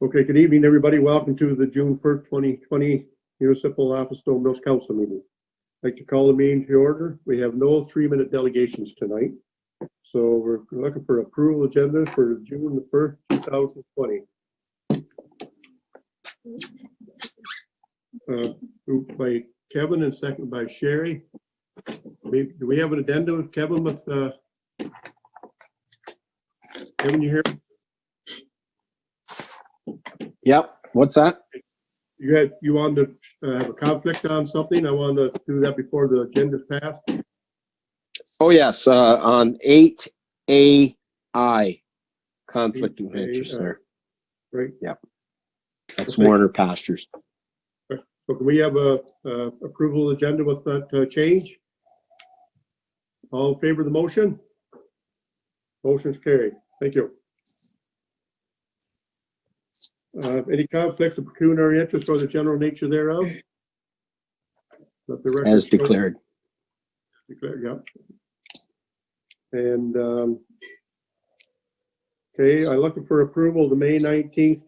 Okay, good evening, everybody. Welcome to the June 1st, 2020 Municipal Office Stone Mills Council meeting. I'd like to call the meeting to order. We have no 3-minute delegations tonight. So we're looking for approval agenda for June the 1st, 2020. Moved by Kevin and second by Sherry. Do we have an addendum, Kevin, with Kevin, you here? Yep. What's that? You wanted to have a conflict on something? I wanted to do that before the agenda's passed. Oh, yes. On 8AI, conflict of interest there. Right. Yep. That's Warner Pastures. So can we have a approval agenda with that change? All in favor of the motion? Motion's carried. Thank you. Any conflict of pecuniary interest or the general nature thereof? Let the record As show. declared. Declared, yeah. And okay, I'm looking for approval of the May 19th,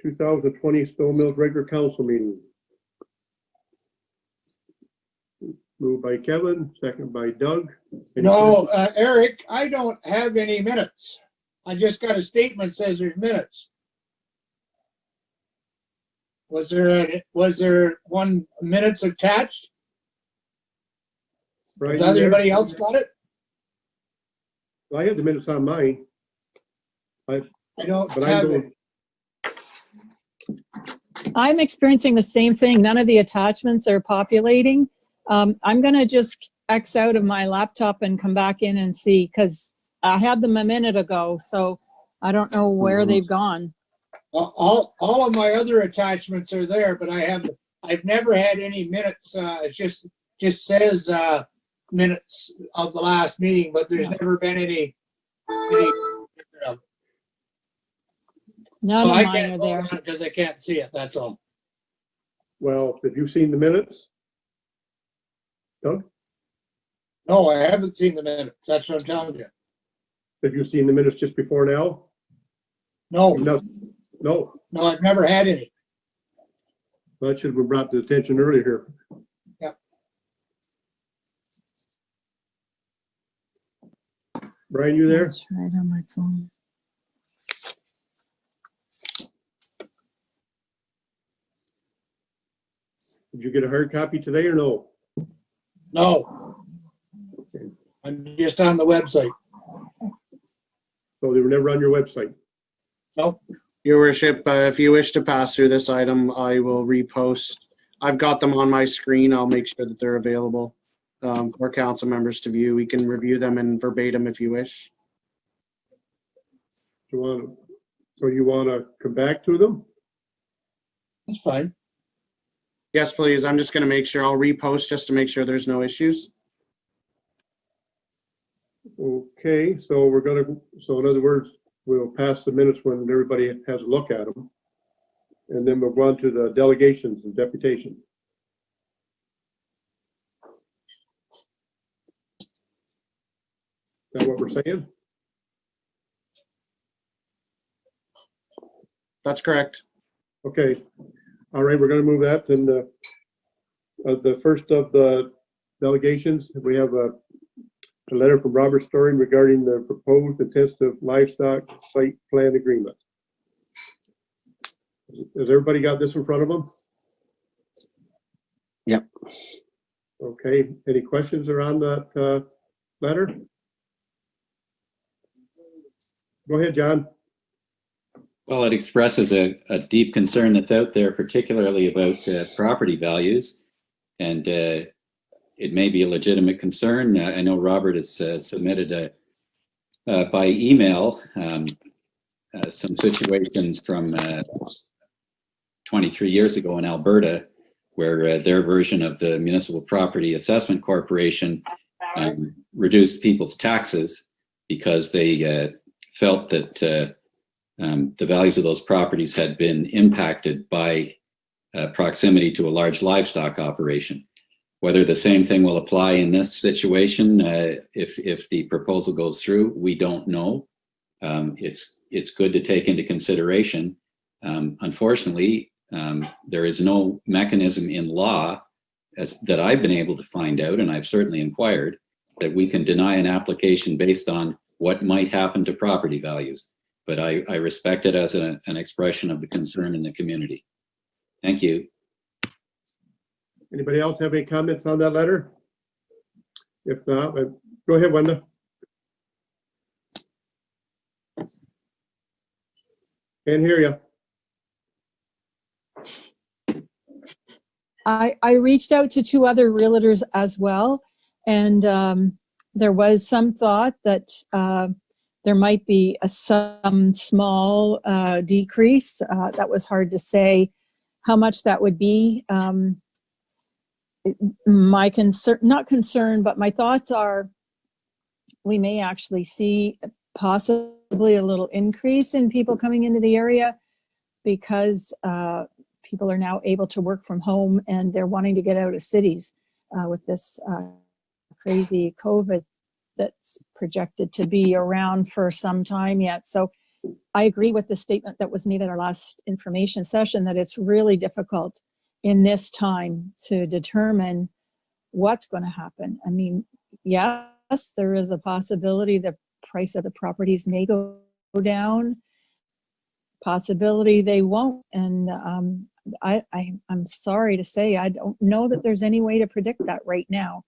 2020 Stone Mills regular council meeting. Moved by Kevin, second by Doug. No, Eric, I don't have any minutes. I just got a statement that says there's minutes. Was there 1 minutes attached? Brian, Has you there? everybody else got it? Well, I have the minutes on mine. I don't But I have don't. it. I'm experiencing the same thing. None of the attachments are populating. I'm gonna just X out of my laptop and come back in and see, because I had them a minute ago, so I don't know where they've gone. All of my other attachments are there, but I've never had any minutes. It just says minutes of the last meeting, but there's never been any. None So of I mine can't are vote there. on it because I can't see it. That's all. Well, have you seen the minutes? Doug, No, I haven't seen the minutes. That's what I'm telling you. have you seen the minutes just before now? No, No, I've never had any. that should have been brought to attention earlier. Yep. Brian, you there? It's right on my phone. Did you get a hard copy today or no? No. I'm just on the website. So they were never on your website. Nope. Your worship, if you wish to pass through this item, I will repost. I've got them on my screen. I'll make sure that they're available for council members to view. We can review them in verbatim if you wish. So you want to come back to them? That's fine. Yes, please. I'm just going to make sure I'll repost just to make sure there's no issues. Okay, so so in other words, we'll pass the minutes when everybody has a look at them. And then we'll go on to the delegations and deputation. Is that what we're saying? That's correct. Okay. All right, we're going to move that. And the first of the delegations, we have a letter from Robert Storing regarding the proposed intensive livestock site plan agreement. Has everybody got this in front of them? Yep. Okay, any questions around that letter? Go ahead, John. Well, it expresses a deep concern that's out there, particularly about property values, and it may be a legitimate concern. I know Robert has submitted by email some situations from 23 years ago in Alberta, where their version of the Municipal Property Assessment Corporation reduced people's taxes because they felt that the values of those properties had been impacted by proximity to a large livestock operation. Whether the same thing will apply in this situation, if the proposal goes through, we don't know. It's good to take into consideration Unfortunately, there is no mechanism in law that I've been able to find out, and I've certainly inquired, that we can deny an application based on what might happen to property values. But I respect it as an expression of the concern in the community. Thank you. Anybody else have any comments on that letter? If not, go ahead, Wanda. Can't hear you. I reached out to 2 other realtors as well, and there was some thought that there might be some small decrease. That was hard to say how much that would be. My concern, not concern, but my thoughts are we may actually see possibly a little increase in people coming into the area because people are now able to work from home and they're wanting to get out of cities with this crazy COVID that's projected to be around for some time yet. So I agree with the statement that was made at our last information session that it's really difficult in this time to determine what's going to happen. I mean, yes, there is a possibility the price of the properties may go down, possibility they won't. And I'm sorry to say, I don't know that there's any way to predict that right now.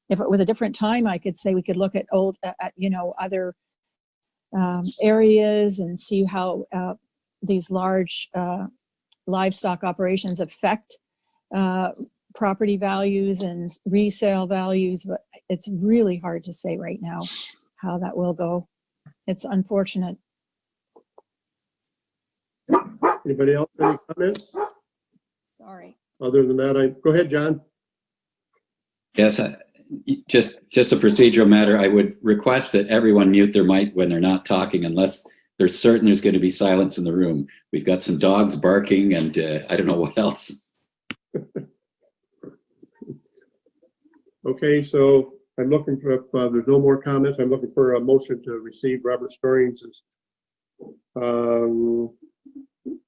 If it was a different time, I could say we could look at other areas and see how these large livestock operations affect property values and resale values, but it's really hard to say right now how that will go. It's unfortunate. Anybody else have any comments? Sorry. Other than that, go ahead, John. Yes, just a procedural matter. I would request that everyone mute their mic when they're not talking unless they're certain there's going to be silence in the room. We've got some dogs barking and I don't know what else. Okay, so I'm looking for, if there's no more comments, I'm looking for a motion to receive Robert Storing's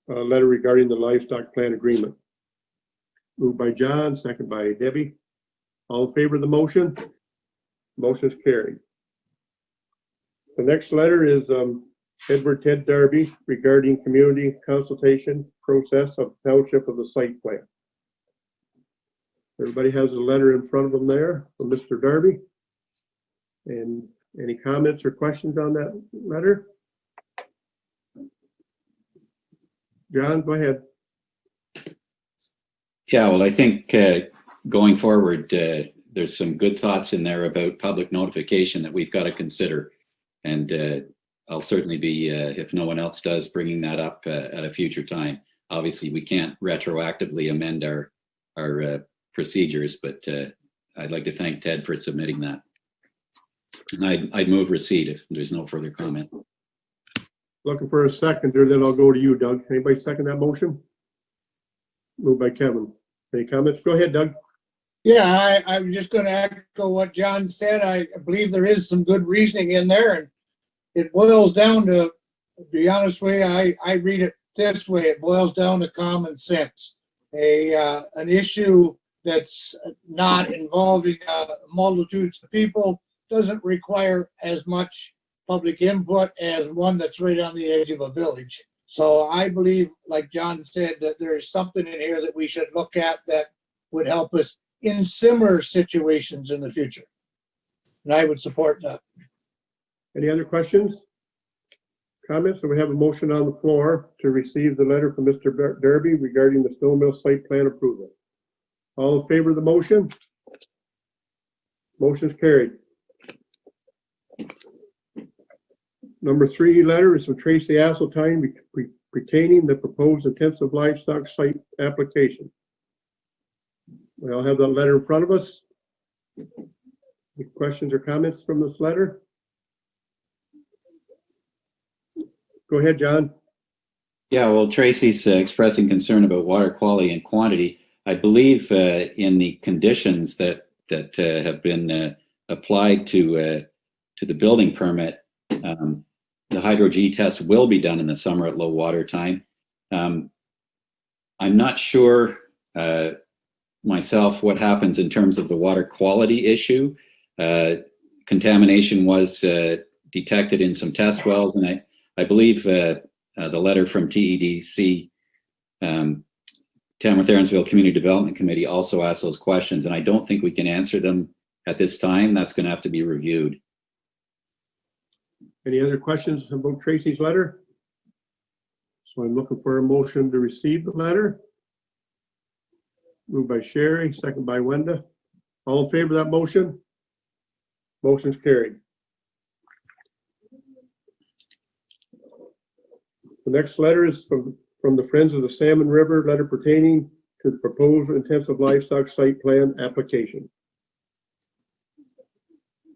letter regarding the livestock plan agreement. Moved by John, second by Debbie. All in favor of the motion? Motion is carried. The next letter is Edward Ted Darby regarding community consultation process of Township of the site plan. Everybody has a letter in front of them there from Mr. Darby. And any comments or questions on that letter? John, go ahead. Yeah, well, I think going forward, there's some good thoughts in there about public notification that we've got to consider. And I'll certainly be, if no one else does, bringing that up at a future time. Obviously, we can't retroactively amend our procedures, but I'd like to thank Ted for submitting that. And I'd move receipt if there's no further comment. Looking for a seconder, then I'll go to you, Doug. Anybody second that motion? Moved by Kevin. Any comments? Go ahead, Doug. Yeah, I'm just going to echo what John said. I believe there is some good reasoning in there, and it boils down to be honest with you, I read it this way. It boils down to common sense. An issue that's not involving multitudes of people doesn't require as much public input as one that's right on the edge of a village. So I believe, like John said, that there's something in here that we should look at that would help us in similar situations in the future. And I would support that. Any other questions? Comments? So we have a motion on the floor to receive the letter from Mr. Derby regarding the Stone Mill site plan approval. All in favor of the motion? Motion is carried. Number 3 letter is from Tracy Asseltine pertaining the proposed intensive livestock site application. We all have that letter in front of us. Any questions or comments from this letter? Go ahead, John. Yeah, well, Tracy's expressing concern about water quality and quantity. I believe in the conditions that have been applied to the building permit, the hydro G test will be done in the summer at low water time. I'm not sure myself what happens in terms of the water quality issue. Contamination was detected in some test wells, and I believe the letter from TEDC, Tamworth Erinsville Community Development Committee, also asked those questions, and I don't think we can answer them at this time. That's going to have to be reviewed. Any other questions about Tracy's letter? So I'm looking for a motion to receive the letter. Moved by Sherry, second by Wenda. All in favor of that motion? Motion's carried. The next letter is from the Friends of the Salmon River, letter pertaining to the proposed intensive livestock site plan application.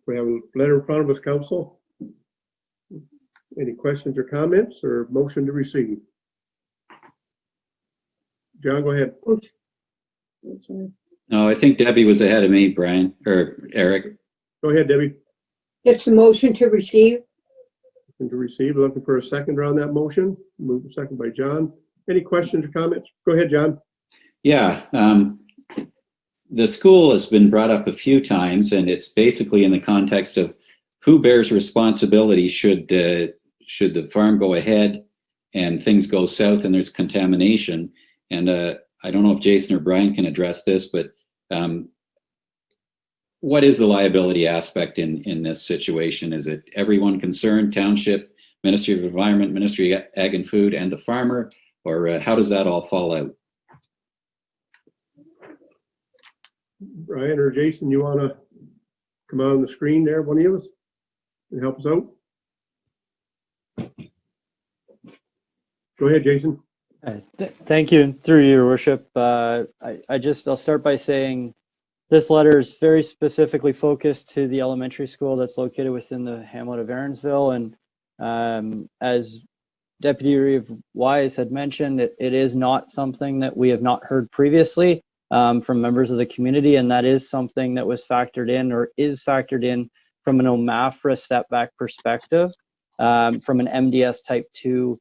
We have a letter in front of us, council. Any questions or comments or motion to receive? John, go ahead. No, I think Debbie was ahead of me, Brian, or Eric. Go ahead, Debbie. Just a motion to receive. And to receive, looking for a second on that motion. Moved second by John. Any questions or comments? Go ahead, John. Yeah, the school has been brought up a few times, and it's basically in the context of who bears responsibility should the farm go ahead and things go south and there's contamination. And I don't know if Jason or Brian can address this, but what is the liability aspect in this situation? Is it everyone concerned, Township, Ministry of Environment, Ministry of Ag and Food, and the farmer, or how does that all fall out? Brian or Jason, you want to come on the screen there, one of us, and help us out? Go ahead, Jason. Thank you, through your worship. I'll start by saying this letter is very specifically focused to the elementary school that's located within the hamlet of Erinsville. And as Deputy Reeve Wise had mentioned, it is not something that we have not heard previously from members of the community. And that is something that was factored in, or is factored in, from an OMAFRA setback perspective, from an MDS type 2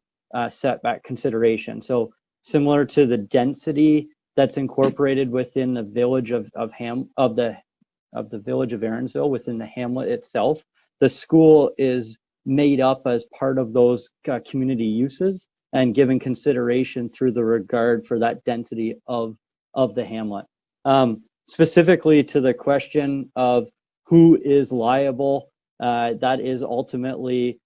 setback consideration. So similar to the density that's incorporated within the village of the village of Erinsville, within the hamlet itself, the school is made up as part of those community uses and given consideration through the regard for that density of the hamlet. Specifically to the question of who is liable, that is ultimately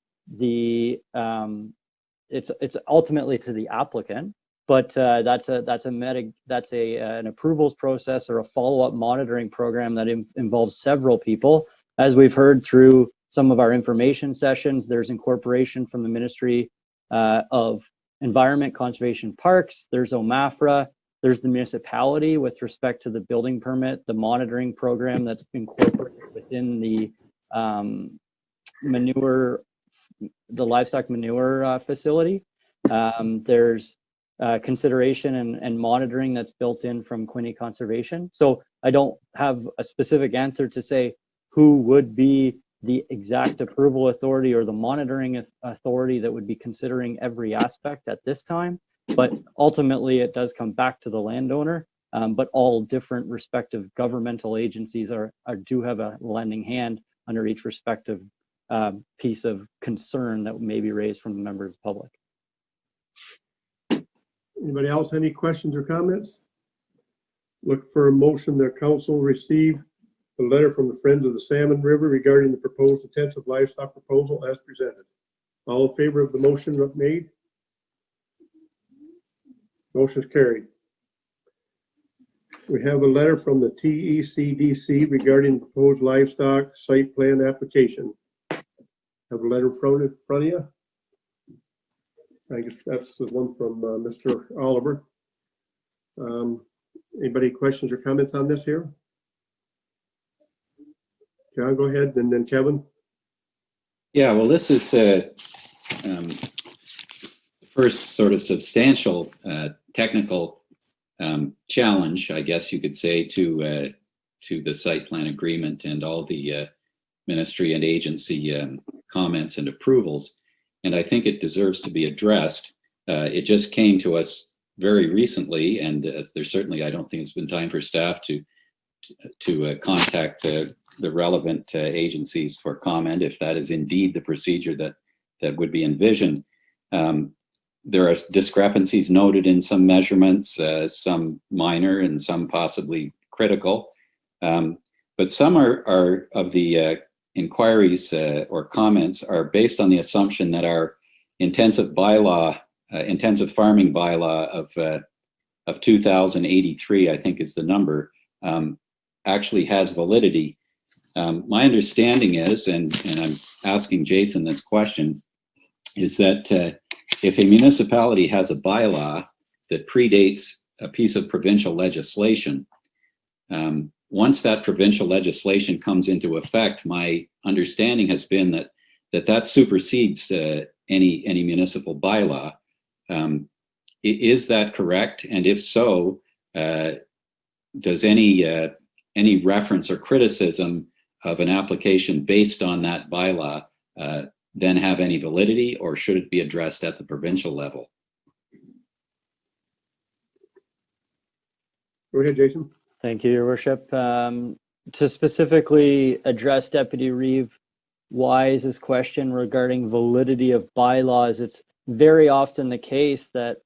it's ultimately to the applicant, but that's an approvals process or a follow-up monitoring program that involves several people. As we've heard through some of our information sessions, there's incorporation from the Ministry of Environment, Conservation, Parks. There's OMAFRA. There's the municipality with respect to the building permit, the monitoring program that's incorporated within the livestock manure facility. There's consideration and monitoring that's built in from Quinte Conservation. So I don't have a specific answer to say who would be the exact approval authority or the monitoring authority that would be considering every aspect at this time. But ultimately, it does come back to the landowner. But all different respective governmental agencies do have a lending hand under each respective piece of concern that may be raised from the members of the public. Anybody else, any questions or comments? Look for a motion that council receive the letter from the Friends of the Salmon River regarding the proposed intensive livestock proposal as presented. All in favor of the motion made? Motion is carried. We have a letter from the TECDC regarding the proposed livestock site plan application. Have a letter in front of you. I guess that's the one from Mr. Oliver. Anybody questions or comments on this here? John, go ahead, and then Kevin. Yeah, well, this is the first sort of substantial technical challenge, I guess you could say, to the site plan agreement and all the ministry and agency comments and approvals. And I think it deserves to be addressed. It just came to us very recently, and there's certainly, I don't think it's been time for staff to contact the relevant agencies for comment if that is indeed the procedure that would be envisioned. There are discrepancies noted in some measurements, some minor and some possibly critical, but some are of the inquiries or comments are based on the assumption that our intensive farming bylaw of 2083, I think is the number, actually has validity. My understanding is, and I'm asking Jason this question, is that if a municipality has a bylaw that predates a piece of provincial legislation, once that provincial legislation comes into effect, my understanding has been that supersedes any municipal bylaw. Is that correct? And if so, does any reference or criticism of an application based on that bylaw then have any validity, or should it be addressed at the provincial level? Go ahead, Jason. Thank you, Your Worship. To specifically address Deputy Reeve Wise's question regarding validity of bylaws, it's very often the case that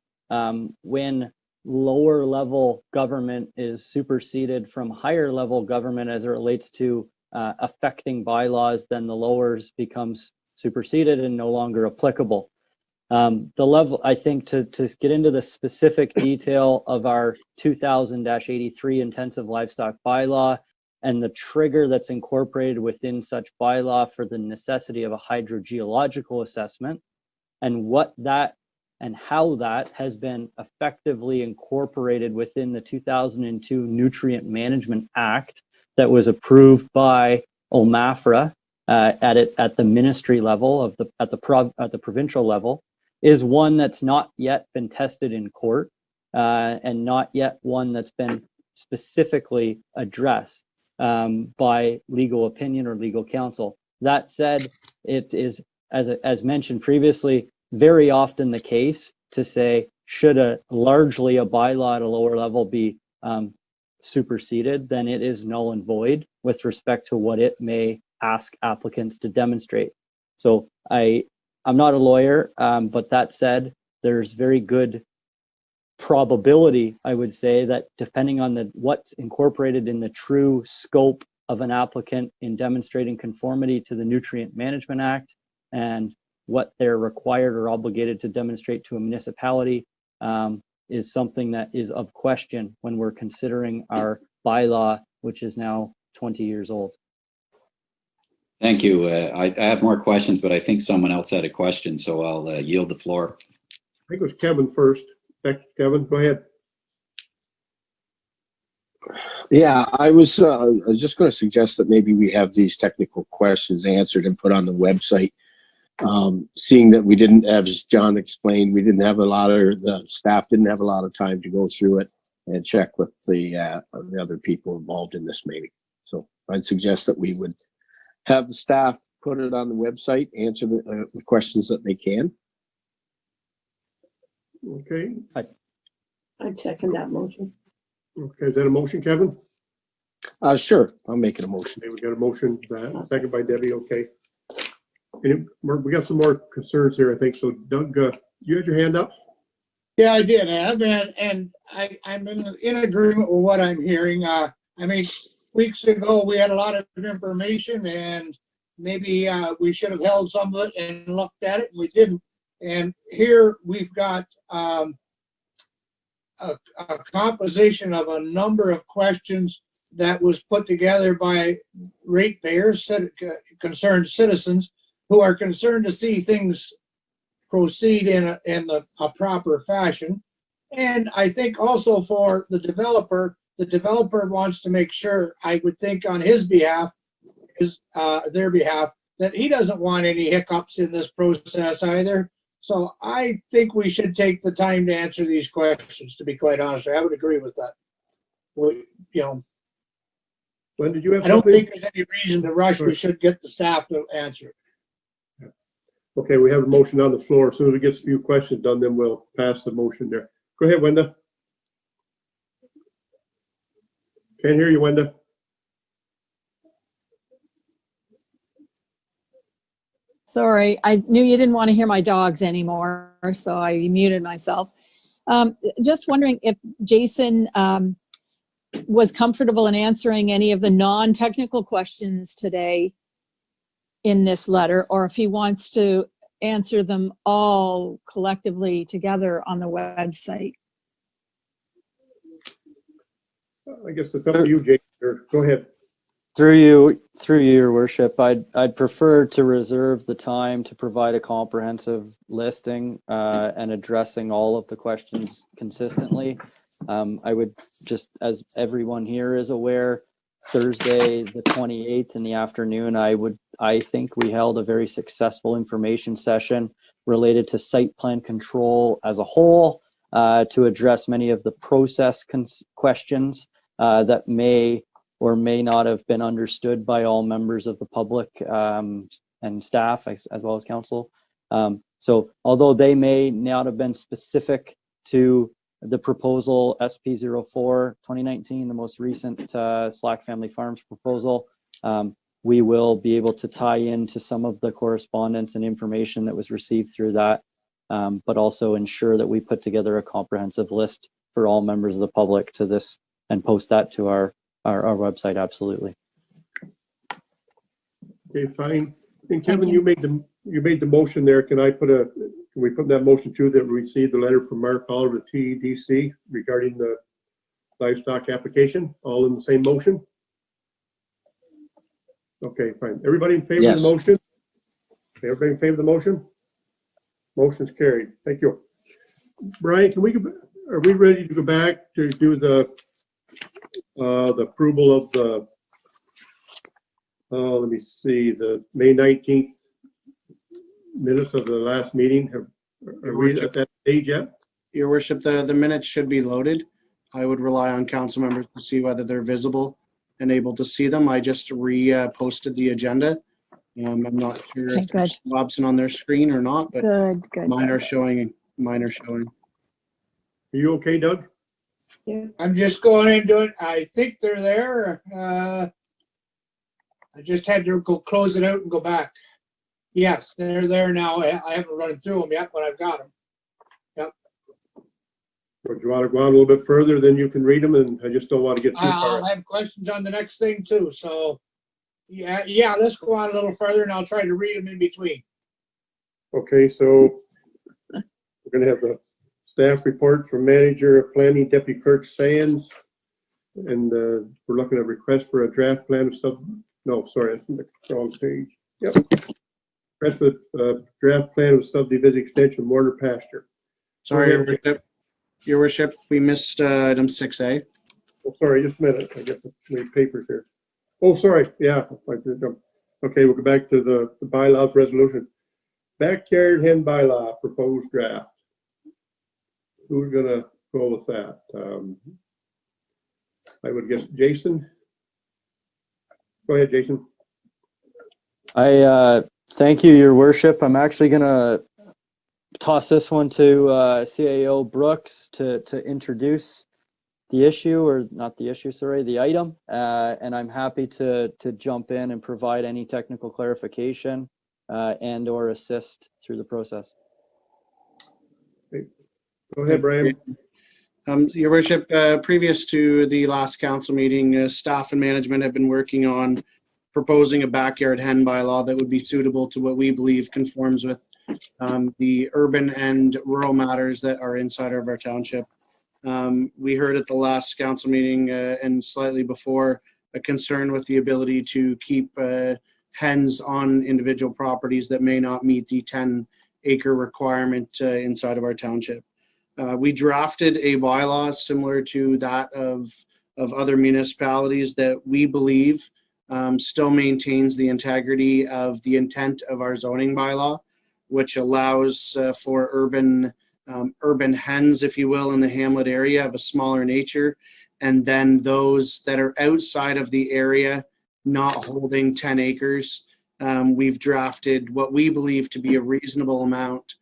when lower level government is superseded from higher level government as it relates to affecting bylaws, then the lowers becomes superseded and no longer applicable. The level, I think, to get into the specific detail of our 2000-83 intensive livestock bylaw and the trigger that's incorporated within such bylaw for the necessity of a hydrogeological assessment, and what that and how that has been effectively incorporated within the 2002 Nutrient Management Act that was approved by OMAFRA at the ministry level at the provincial level, is one that's not yet been tested in court and not yet one that's been specifically addressed by legal opinion or legal counsel. That said, it is, as mentioned previously, very often the case to say, should largely a bylaw at a lower level be superseded, then it is null and void with respect to what it may ask applicants to demonstrate. So I'm not a lawyer, but that said, there's very good probability, I would say, that depending on what's incorporated in the true scope of an applicant in demonstrating conformity to the Nutrient Management Act and what they're required or obligated to demonstrate to a municipality is something that is of question when we're considering our bylaw, which is now 20 years old. Thank you. I have more questions, but I think someone else had a question, so I'll yield the floor. I think it was Kevin first. Kevin, go ahead. Yeah, I was just going to suggest that maybe we have these technical questions answered and put on the website. Seeing that we didn't, as John explained, the staff didn't have a lot of time to go through it and check with the other people involved in this meeting. So I'd suggest that we would have the staff put it on the website, answer the questions that they can. Okay. I'd second that motion. Okay, is that a motion, Kevin? Sure, I'll make it a motion. Okay, we got a motion, second by Debbie, okay. And we got some more concerns here, I think. So Doug, you had your hand up? Yeah, I did have, and I'm in agreement with what I'm hearing. I mean, weeks ago, we had a lot of information, and maybe we should have held some of it and looked at it, and we didn't. And here we've got a composition of a number of questions that was put together by ratepayers, concerned citizens, who are concerned to see things proceed in a proper fashion. And I think also for the developer wants to make sure, I would think on his behalf, their behalf, that he doesn't want any hiccups in this process either. So I think we should take the time to answer these questions, to be quite honest. I would agree with that. When did you have I don't something? think there's any reason to rush. We should get the staff to answer. Okay, we have a motion on the floor. As soon as we get a few questions done, then we'll pass the motion there. Go ahead, Wenda. Can't hear you, Wenda. Sorry, I knew you didn't want to hear my dogs anymore, so I muted myself. Just wondering if Jason was comfortable in answering any of the non-technical questions today in this letter, or if he wants to answer them all collectively together on the website. I guess it's up to you, Jason. Go ahead. Through you, your worship, I'd prefer to reserve the time to provide a comprehensive listing and addressing all of the questions consistently. I would just, as everyone here is aware, Thursday, the 28th in the afternoon, I think we held a very successful information session related to site plan control as a whole to address many of the process questions that may or may not have been understood by all members of the public and staff as well as council. So although they may not have been specific to the proposal SP04 2019, the most recent Slack Family Farms proposal, we will be able to tie into some of the correspondence and information that was received through that, but also ensure that we put together a comprehensive list for all members of the public to this and post that to our website. Absolutely. Okay, fine. And Kevin, you made the motion there. Can we put that motion too, that we received the letter from Mark Oliver, TDC, regarding the livestock application, all in the same motion? Okay, fine. Everybody in favor of the motion? Okay, everybody in favor of the motion? Motion's carried. Thank you. Brian, are we ready to go back to do the approval of the, let me see, the May 19th minutes of the last meeting? Are we at that stage yet? Your worship, the minutes should be loaded. I would rely on council members to see whether they're visible and able to see them. I just posted the agenda. I'm not sure if they're still absent on their screen or not, but Good. mine are showing. Are you okay, Doug? Yeah. I'm just going in doing, I think they're there. I just had to go close it out and go back. Yes, they're there now. I haven't run through them yet, but I've got them. Yep. Or do you want to go on a little bit further, then you can read them, and I just don't want to get too far. I'll have questions on the next thing too. So yeah, let's go on a little further and I'll try to read them in between. Okay, so we're going to have the staff report from Manager of Planning, Deputy Clerk Sands. And we're looking at request for a draft plan of that's the wrong page. Yep. Request for draft plan of subdivision extension Warner pasture. Sorry, your worship, we missed item 6A. Oh, sorry, just a minute. I got the papers here. Oh, sorry. Yeah. Okay, we'll go back to the bylaws resolution. Backyard hen bylaw proposed draft. Who's gonna go with that? I would guess Jason. Go ahead, Jason. I thank you, your worship. I'm actually gonna toss this one to CAO Brooks to introduce the issue, or not the issue, sorry, the item. And I'm happy to jump in and provide any technical clarification and or assist through the process. Go ahead, Brian. Your worship, previous to the last council meeting, staff and management have been working on proposing a backyard hen bylaw that would be suitable to what we believe conforms with the urban and rural matters that are inside of our township. We heard at the last council meeting and slightly before a concern with the ability to keep hens on individual properties that may not meet the 10-acre requirement inside of our township. We drafted a bylaw similar to that of other municipalities that we believe still maintains the integrity of the intent of our zoning bylaw, which allows for urban hens, if you will, in the hamlet area of a smaller nature, and then those that are outside of the area not holding 10 acres we've drafted what we believe to be a reasonable amount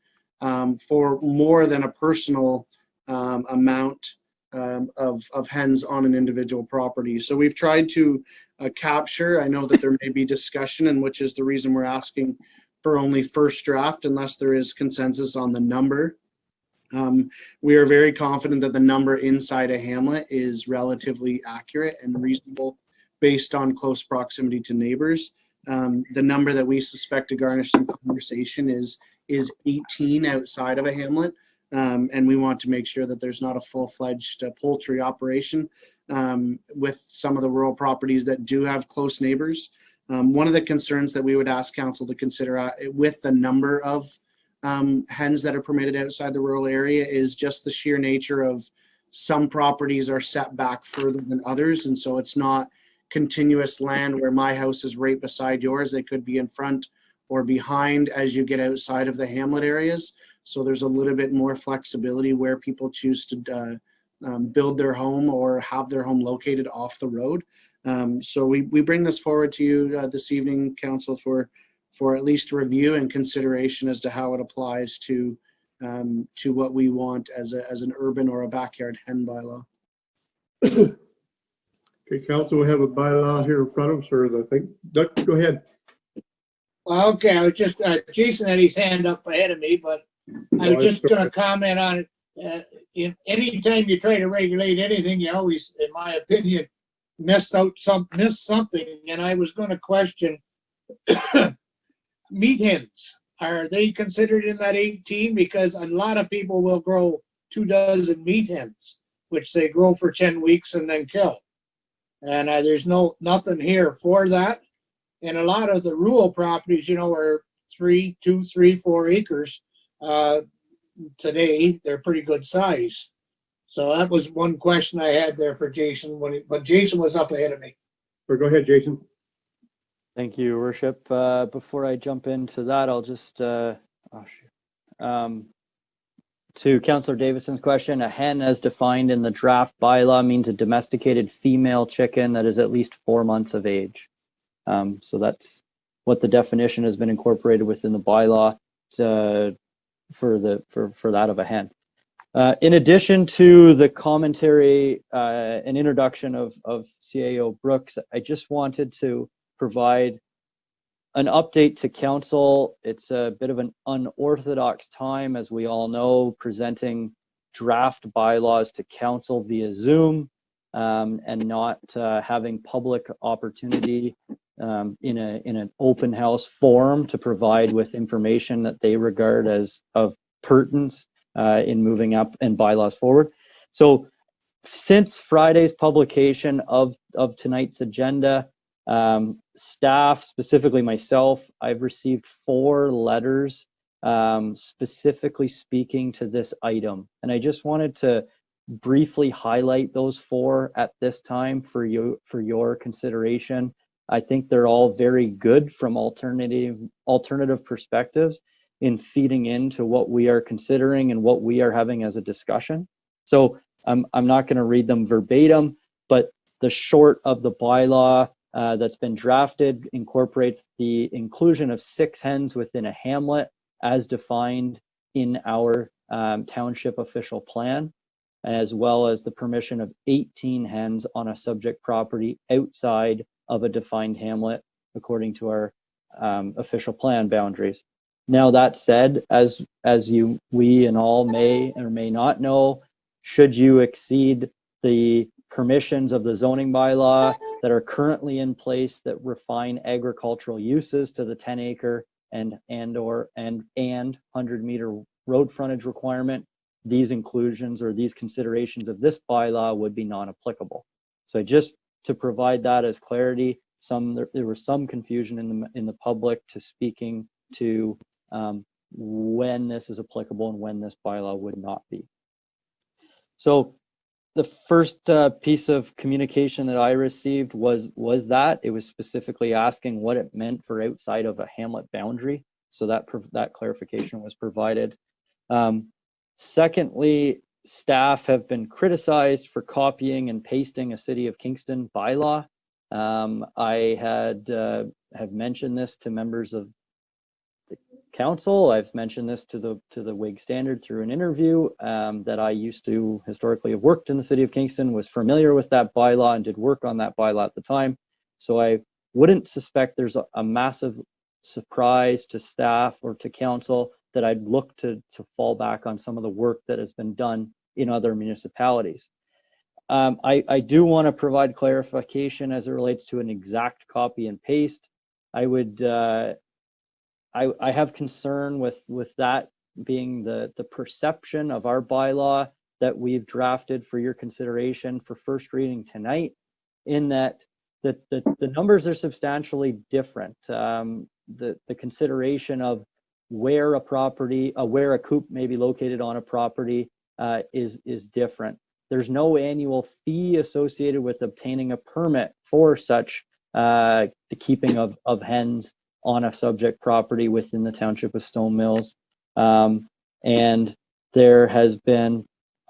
for more than a personal amount of hens on an individual property. So we've tried to capture, I know that there may be discussion, and which is the reason we're asking for only first draft unless there is consensus on the number. We are very confident that the number inside a hamlet is relatively accurate and reasonable based on close proximity to neighbors. The number that we suspect to garnish some conversation is 18 outside of a hamlet. And we want to make sure that there's not a full-fledged poultry operation with some of the rural properties that do have close neighbors. One of the concerns that we would ask council to consider with the number of hens that are permitted outside the rural area is just the sheer nature of some properties are set back further than others. And so it's not continuous land where my house is right beside yours. They could be in front or behind as you get outside of the hamlet areas. So there's a little bit more flexibility where people choose to build their home or have their home located off the road. So we bring this forward to you this evening, council, for at least review and consideration as to how it applies to what we want as an urban or a backyard hen bylaw. Okay, council, we have a bylaw here in front of us, or I think, Doug, go ahead. Okay, I was just, Jason had his hand up ahead of me, but I was just gonna comment on it. Anytime you try to regulate anything, you always, in my opinion, miss something. And I was gonna question meat hens. Are they considered in that 18? Because a lot of people will grow 24 meat hens, which they grow for 10 weeks and then kill. And there's nothing here for that. And a lot of the rural properties, are 3, 2, 3, 4 acres. Today, they're pretty good size. So that was one question I had there for Jason, but Jason was up ahead of me. Or go ahead, Jason. Thank you, Your Worship. Before I jump into that, I'll just, to Councillor Davidson's question, a hen as defined in the draft bylaw means a domesticated female chicken that is at least 4 months of age. So that's what the definition has been incorporated within the bylaw for that of a hen. In addition to the commentary and introduction of CAO Brooks, I just wanted to provide an update to council. It's a bit of an unorthodox time, as we all know, presenting draft bylaws to council via Zoom and not having public opportunity in an open house forum to provide with information that they regard as of pertinence in moving up and bylaws forward. So since Friday's publication of tonight's agenda, staff, specifically myself, I've received 4 letters specifically speaking to this item. And I just wanted to briefly highlight those 4 at this time for your consideration. I think they're all very good from alternative perspectives in feeding into what we are considering and what we are having as a discussion. So I'm not going to read them verbatim, but the short of the bylaw that's been drafted incorporates the inclusion of 6 hens within a hamlet as defined in our township official plan, as well as the permission of 18 hens on a subject property outside of a defined hamlet according to our official plan boundaries. Now that said, as we and all may or may not know, should you exceed the permissions of the zoning bylaw that are currently in place that refine agricultural uses to the 10-acre and 100-meter road frontage requirement, these inclusions or these considerations of this bylaw would be non-applicable. So just to provide that as clarity, there was some confusion in the public to speaking to when this is applicable and when this bylaw would not be. So the first piece of communication that I received was that it was specifically asking what it meant for outside of a hamlet boundary. So that clarification was provided. Secondly, staff have been criticized for copying and pasting a City of Kingston bylaw. I have mentioned this to members of the council. I've mentioned this to the WIG standard through an interview, that I used to historically have worked in the city of Kingston, was familiar with that bylaw and did work on that bylaw at the time. So I wouldn't suspect there's a massive surprise to staff or to council that I'd look to fall back on some of the work that has been done in other municipalities. I do want to provide clarification as it relates to an exact copy and paste. I would, I have concern with that being the perception of our bylaw that we've drafted for your consideration for first reading tonight, in that the numbers are substantially different. The consideration of where a property, where a coop may be located on a property is different. There's no annual fee associated with obtaining a permit for such the keeping of hens on a subject property within the Township of Stone Mills. And there has been,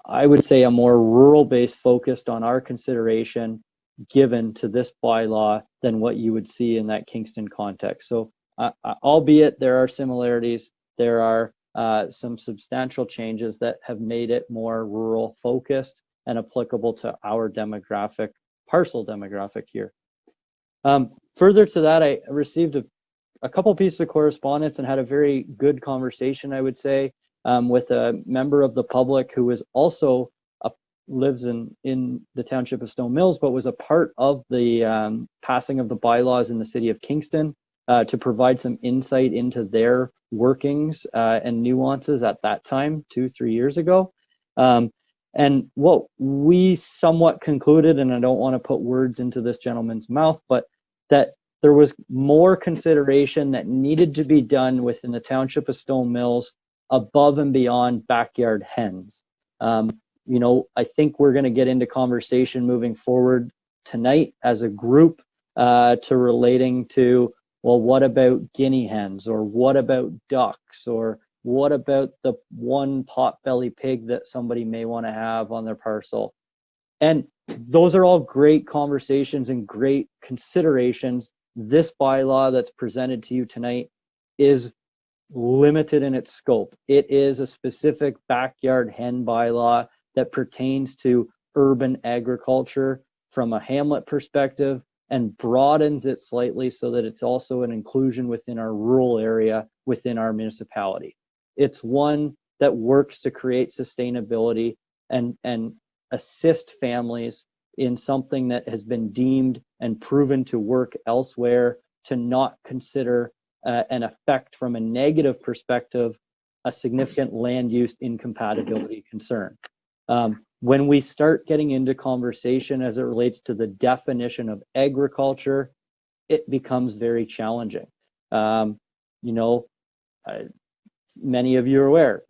I would say, a more rural-based focused on our consideration given to this bylaw than what you would see in that Kingston context. So albeit there are similarities, there are some substantial changes that have made it more rural focused and applicable to our demographic, parcel demographic here. Further to that, I received a couple pieces of correspondence and had a very good conversation, I would say, with a member of the public who is also lives in the Township of Stone Mills, but was a part of the passing of the bylaws in the city of Kingston, to provide some insight into their workings and nuances at that time, 2-3 years ago. And what we somewhat concluded, and I don't want to put words into this gentleman's mouth, but that there was more consideration that needed to be done within the Township of Stone Mills above and beyond backyard hens. You know, I think we're going to get into conversation moving forward tonight as a group to relating to, well, what about guinea hens, or what about ducks, or what about the one pot-belly pig that somebody may want to have on their parcel? And those are all great conversations and great considerations. This bylaw that's presented to you tonight is limited in its scope. It is a specific backyard hen bylaw that pertains to urban agriculture from a hamlet perspective, and broadens it slightly so that it's also an inclusion within our rural area within our municipality. It's one that works to create sustainability and assist families in something that has been deemed and proven to work elsewhere, to not consider an effect from a negative perspective, a significant land use incompatibility concern. When we start getting into conversation as it relates to the definition of agriculture, it becomes very challenging. You know, many of you are aware,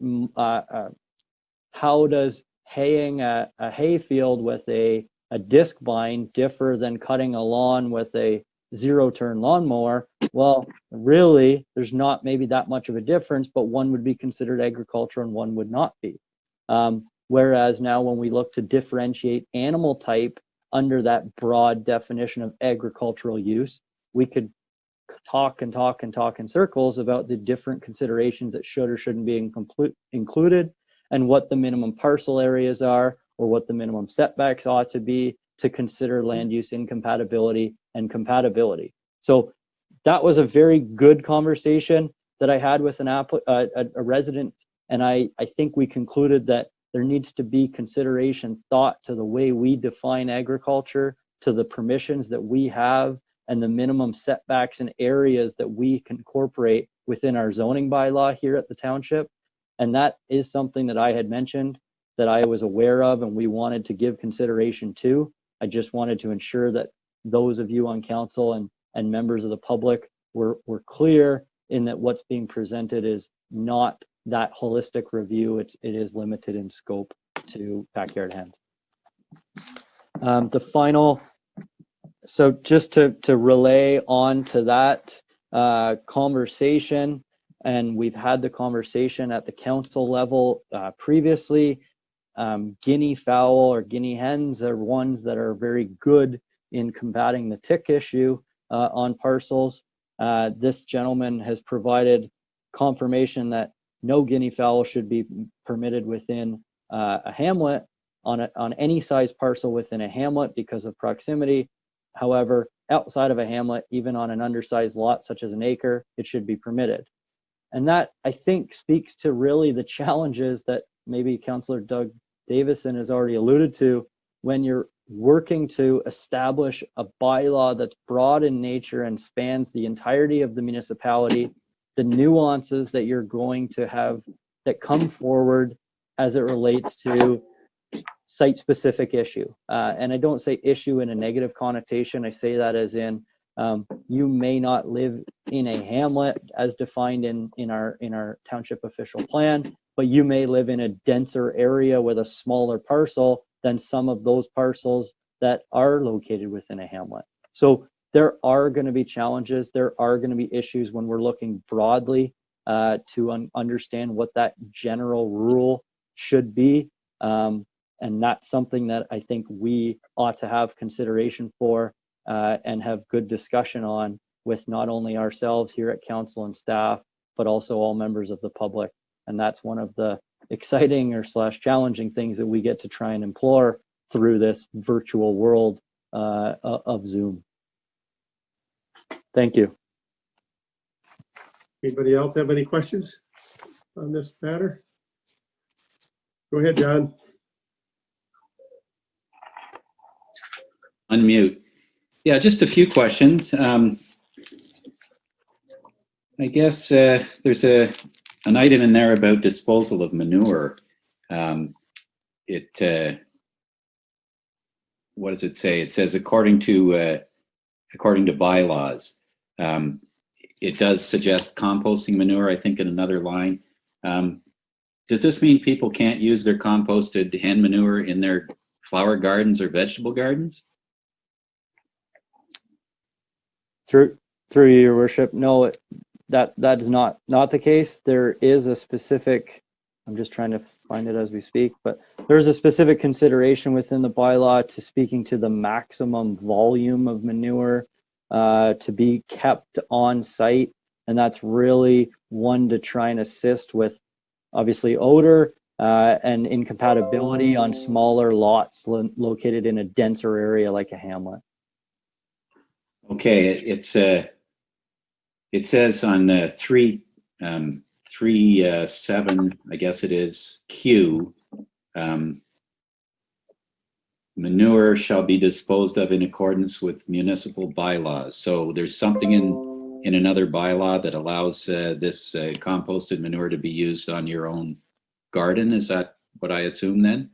how does haying a hay field with a disc bind differ than cutting a lawn with a zero-turn lawnmower? Well, really, there's not maybe that much of a difference, but one would be considered agriculture and one would not be. Whereas now when we look to differentiate animal type under that broad definition of agricultural use, we could talk and talk and talk in circles about the different considerations that should or shouldn't be included, and what the minimum parcel areas are, or what the minimum setbacks ought to be to consider land use incompatibility and compatibility. So that was a very good conversation that I had with a resident, and I think we concluded that there needs to be consideration thought to the way we define agriculture, to the permissions that we have, and the minimum setbacks and areas that we can incorporate within our zoning bylaw here at the township. And that is something that I had mentioned that I was aware of and we wanted to give consideration to. I just wanted to ensure that those of you on council and members of the public were clear in that what's being presented is not that holistic review. It is limited in scope to backyard hens. The final, so just to relay on to that conversation, and we've had the conversation at the council level previously, guinea fowl or guinea hens are ones that are very good in combating the tick issue on parcels. This gentleman has provided confirmation that no guinea fowl should be permitted within a hamlet on any size parcel within a hamlet because of proximity. However, outside of a hamlet, even on an undersized lot such as an acre, it should be permitted. And that, I think, speaks to really the challenges that maybe Councillor Doug Davison has already alluded to when you're working to establish a bylaw that's broad in nature and spans the entirety of the municipality, the nuances that you're going to have that come forward as it relates to site-specific issue. And I don't say issue in a negative connotation. I say that as in you may not live in a hamlet as defined in our township official plan, but you may live in a denser area with a smaller parcel than some of those parcels that are located within a hamlet. So there are going to be challenges. There are going to be issues when we're looking broadly to understand what that general rule should be. And that's something that I think we ought to have consideration for and have good discussion on with not only ourselves here at council and staff, but also all members of the public. And that's one of the exciting or / challenging things that we get to try and implore through this virtual world of Zoom. Thank you. Anybody else have any questions on this matter? Go ahead, John. Unmute. Yeah, just a few questions. I guess there's an item in there about disposal of manure. What does it say? It says according to bylaws. It does suggest composting manure, I think, in another line. Does this mean people can't use their composted hen manure in their flower gardens or vegetable gardens? Through you, your worship, no, that is not the case. There is a specific, I'm just trying to find it as we speak, but there's a specific consideration within the bylaw to speaking to the maximum volume of manure to be kept on site. And that's really one to try and assist with obviously odor and incompatibility on smaller lots located in a denser area like a hamlet. Okay, it says on 3.7, I guess it is, Q, manure shall be disposed of in accordance with municipal bylaws. So there's something in another bylaw that allows this composted manure to be used on your own garden. Is that what I assume then?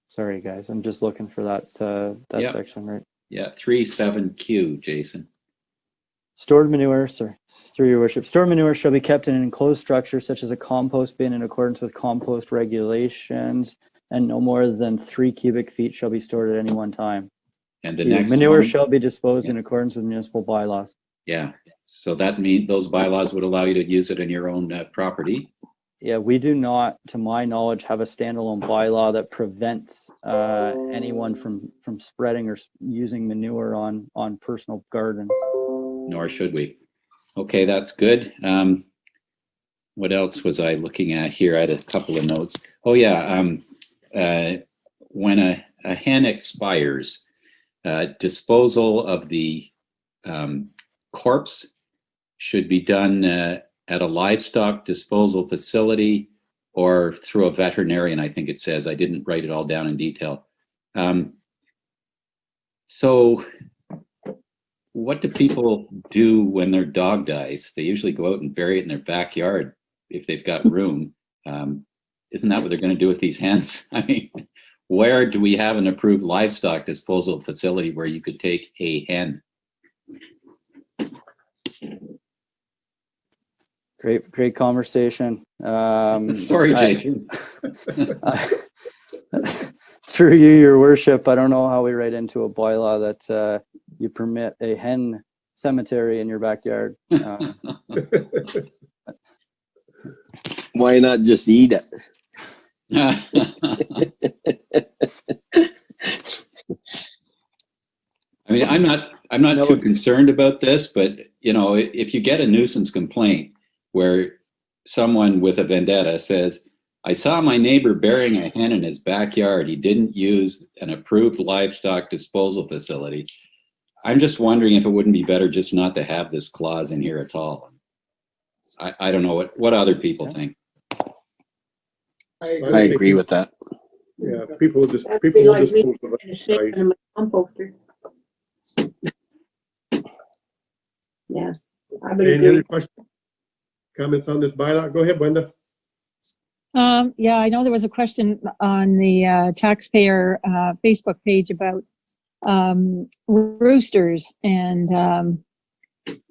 Sorry, guys, I'm just looking for that Yep. section, right? Yeah, 3.7Q, Jason. Stored manure, sorry, through your worship. Stored manure shall be kept in an enclosed structure such as a compost bin in accordance with compost regulations, and no more than 3 cubic feet shall be stored at any one time. And the next manure one, shall be disposed in accordance with municipal bylaws. yeah. So that means those bylaws would allow you to use it in your own property. Yeah, we do not, to my knowledge, have a standalone bylaw that prevents anyone from spreading or using manure on personal gardens. Nor should we. Okay, that's good. What else was I looking at here? I had a couple of notes. Oh yeah, when a hen expires, disposal of the corpse should be done at a livestock disposal facility or through a veterinarian, I think it says. I didn't write it all down in detail. So what do people do when their dog dies? They usually go out and bury it in their backyard if they've got room. Isn't that what they're going to do with these hens? I mean, where do we have an approved livestock disposal facility where you could take a hen? Great conversation. Sorry, Jason. Through you, your worship, I don't know how we write into a bylaw that you permit a hen cemetery in your backyard. Why not just eat it? I mean, I'm not too concerned about this, but you know, if you get a nuisance complaint where someone with a vendetta says, I saw my neighbor burying a hen in his backyard. He didn't use an approved livestock disposal facility. I'm just wondering if it wouldn't be better just not to have this clause in here at all. I don't know what other people think. I agree with that. Yeah, people will just, That'd people be will like me dispose of and shit it. in my composter. Yeah, I would Any other agree. questions? Comments on this bylaw? Go ahead, Brenda. Yeah, I know there was a question on the taxpayer Facebook page about roosters, and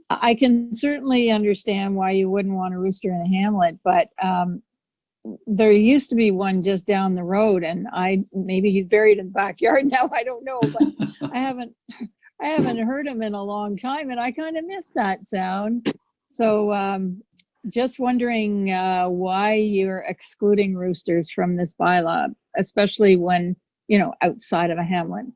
I can certainly understand why you wouldn't want a rooster in a hamlet, but there used to be one just down the road, and maybe he's buried in the backyard now. I don't know, but I haven't heard him in a long time, and I kind of miss that sound. So just wondering why you're excluding roosters from this bylaw, especially when, outside of a hamlet.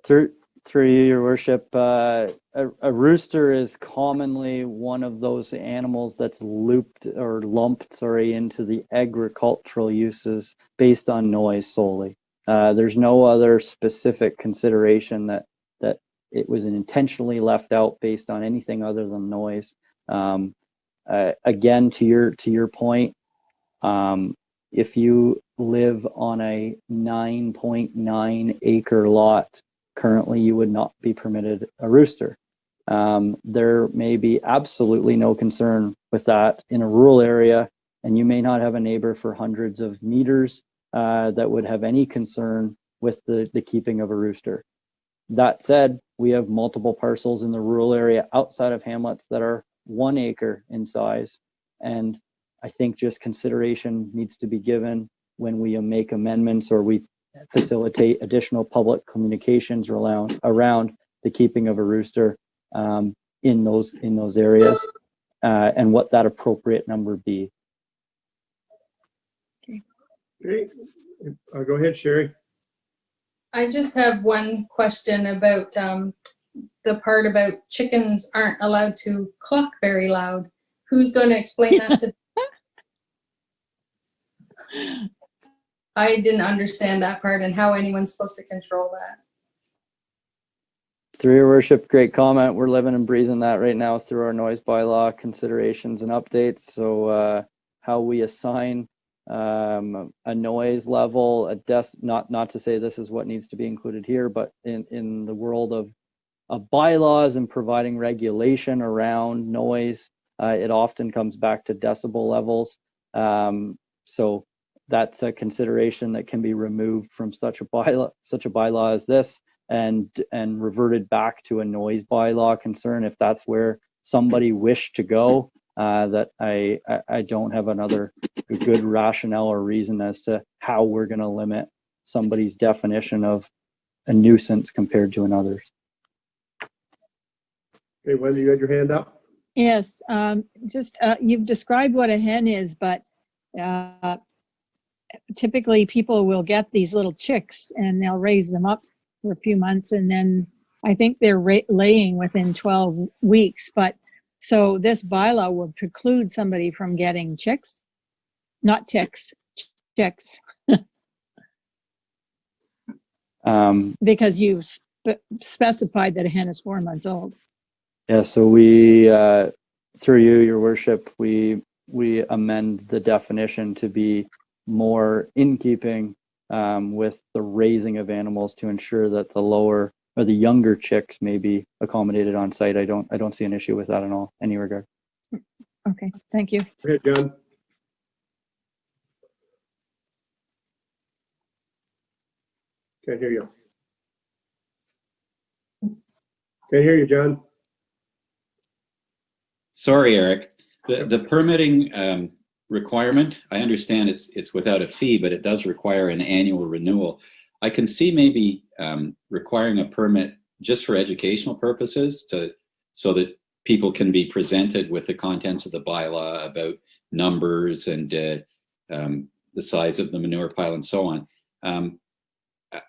Through you, your worship, a rooster is commonly one of those animals that's lumped into the agricultural uses based on noise solely. There's no other specific consideration that it was intentionally left out based on anything other than noise. Again, to your point, if you live on a 9.9 acre lot, currently you would not be permitted a rooster. There may be absolutely no concern with that in a rural area, and you may not have a neighbor for hundreds of meters that would have any concern with the keeping of a rooster. That said, we have multiple parcels in the rural area outside of hamlets that are 1 acre in size, and I think just consideration needs to be given when we make amendments or we facilitate additional public communications around the keeping of a rooster in those areas, and what that appropriate number be. Okay, go ahead, Sherry. I just have one question about the part about chickens aren't allowed to cluck very loud. Who's going to explain that to? I didn't understand that part and how anyone's supposed to control that. Through your worship, great comment. We're living and breathing that right now through our noise bylaw considerations and updates. So how we assign a noise level, not to say this is what needs to be included here, but in the world of bylaws and providing regulation around noise, it often comes back to decibel levels. So that's a consideration that can be removed from such a bylaw as this, and reverted back to a noise bylaw concern if that's where somebody wished to go. That I don't have another good rationale or reason as to how we're going to limit somebody's definition of a nuisance compared to another's. Okay, Wendy, you had your hand up? Yes, just you've described what a hen is, but typically people will get these little chicks and they'll raise them up for a few months, and then I think they're laying within 12 weeks. But so this bylaw would preclude somebody from getting chicks, not ticks, chicks. Because you specified that a hen is 4 months old. Yeah, so we, through you, your worship, we amend the definition to be more in keeping with the raising of animals to ensure that the lower or the younger chicks may be accommodated on site. I don't see an issue with that in any regard. Okay, thank you. Go ahead, John. Can't hear you. Can't hear you, John. Sorry, Eric. The permitting requirement, I understand it's without a fee, but it does require an annual renewal. I can see maybe requiring a permit just for educational purposes so that people can be presented with the contents of the bylaw about numbers and the size of the manure pile and so on.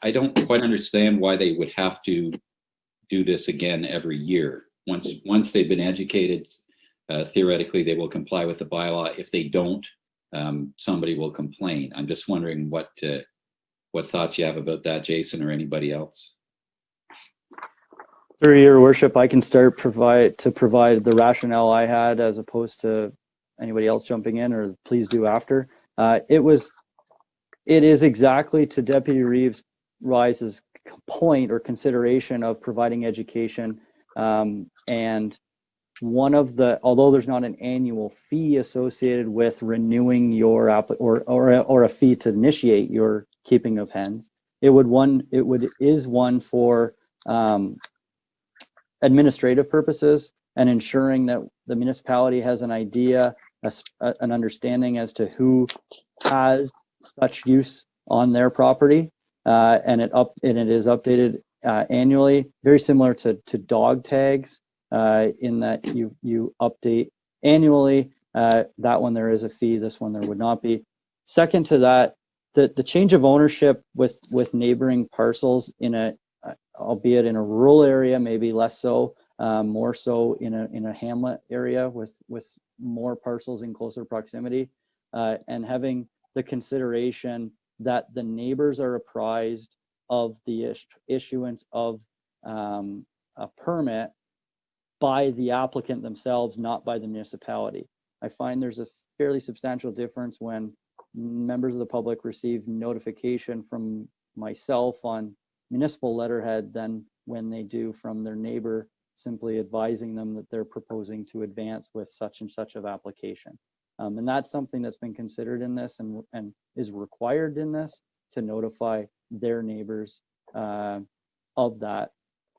I don't quite understand why they would have to do this again every year. Once they've been educated, theoretically they will comply with the bylaw. If they don't, somebody will complain. I'm just wondering what thoughts you have about that, Jason, or anybody else. Through your worship, I can start to provide the rationale I had as opposed to anybody else jumping in, or please do after. It is exactly to Deputy Reeves Rice's point or consideration of providing education. And one of the, although there's not an annual fee associated with renewing your or a fee to initiate your keeping of hens, is one for administrative purposes and ensuring that the municipality has an idea, an understanding as to who has such use on their property, and it is updated annually, very similar to dog tags, in that you update annually. That one there is a fee, this one there would not be. Second to that, the change of ownership with neighboring parcels albeit in a rural area, maybe less so, more so in a hamlet area with more parcels in closer proximity, and having the consideration that the neighbors are apprised of the issuance of a permit by the applicant themselves, not by the municipality. I find there's a fairly substantial difference when members of the public receive notification from myself on municipal letterhead than when they do from their neighbor simply advising them that they're proposing to advance with such and such of application. And that's something that's been considered in this and is required in this, to notify their neighbors of that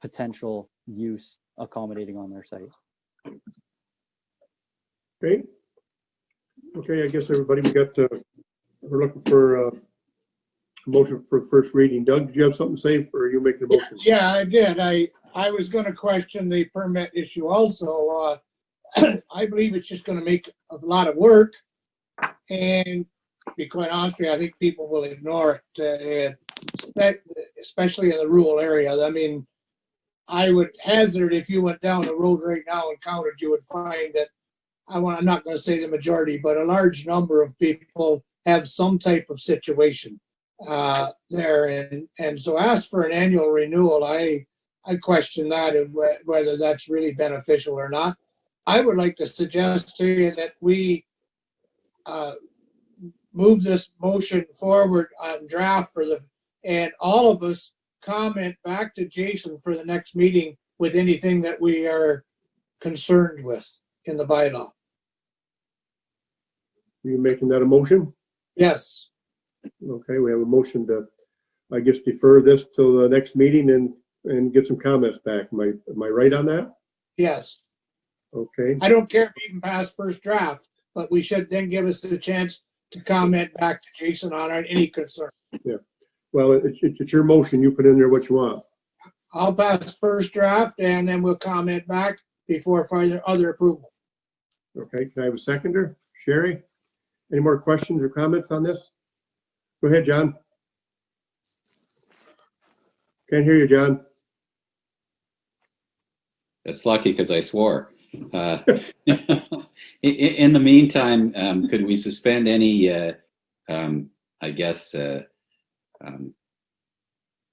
potential use accommodating on their site. Okay. Okay, I guess everybody, we're looking for a motion for first reading. Doug, did you have something to say, or are you making a motion? Yeah, I did. I was going to question the permit issue also. I believe it's just going to make a lot of work, and to be quite honest with you, I think people will ignore it, especially in the rural area. I mean, I would hazard, if you went down the road right now and counted, you would find that I'm not going to say the majority, but a large number of people have some type of situation there, and so ask for an annual renewal. I question that and whether that's really beneficial or not. I would like to suggest to you that we move this motion forward on draft and all of us comment back to Jason for the next meeting with anything that we are concerned with in the bylaw. Are you making that a motion? Yes. Okay, we have a motion to, I guess, defer this till the next meeting and get some comments back. Am I right on that? Yes. Okay. I don't care if we even pass first draft, but we should then give us the chance to comment back to Jason on any concern. Yeah. Well, it's your motion. You put in there what you want. I'll pass first draft and then we'll comment back before further other approval. Okay, can I have a seconder? Sherry? Any more questions or comments on this? Go ahead, John. Can't hear you, John. That's lucky because I swore. In the meantime, could we suspend any, I guess,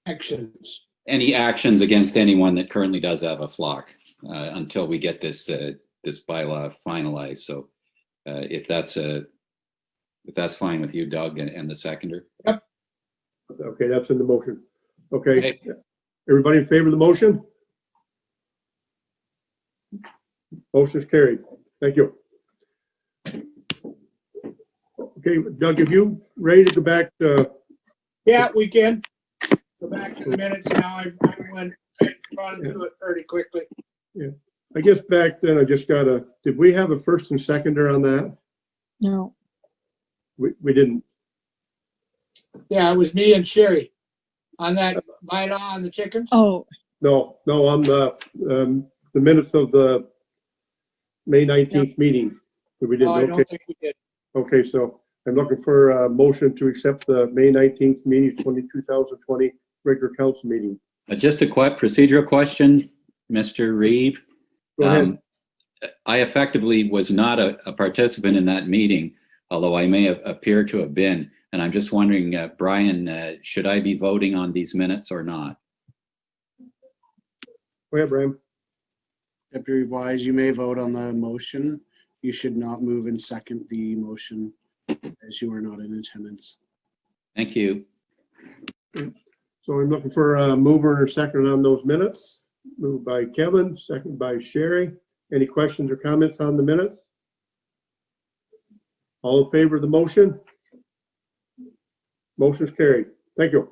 Actions. any actions against anyone that currently does have a flock until we get this bylaw finalized? So if that's fine with you, Doug, and the seconder. Yep. Okay, that's in the motion. Okay. Everybody in favor of the motion? Motion is carried. Thank you. Okay, Doug, if you ready to go back to? Yeah, we can. Go back to the minutes now. I've run through it fairly quickly. Yeah, I guess back then I just did we have a first and seconder on that? No. We didn't. Yeah, it was me and Sherry on that bylaw on the chickens. Oh, No, on the minutes of the May 19th meeting? We did, No, I okay, don't think we did. okay, so I'm looking for a motion to accept the May 19th meeting, 2020 regular council meeting. Just a procedural question, Mr. Reeve. Go ahead. I effectively was not a participant in that meeting, although I may have appeared to have been. And I'm just wondering, Brian, should I be voting on these minutes or not? Go ahead, Brian. Deputy Wise, you may vote on the motion. You should not move and second the motion as you are not in attendance. Thank you. So I'm looking for a mover or second on those minutes. Moved by Kevin, second by Sherry. Any questions or comments on the minutes? All in favor of the motion? Motion's carried. Thank you.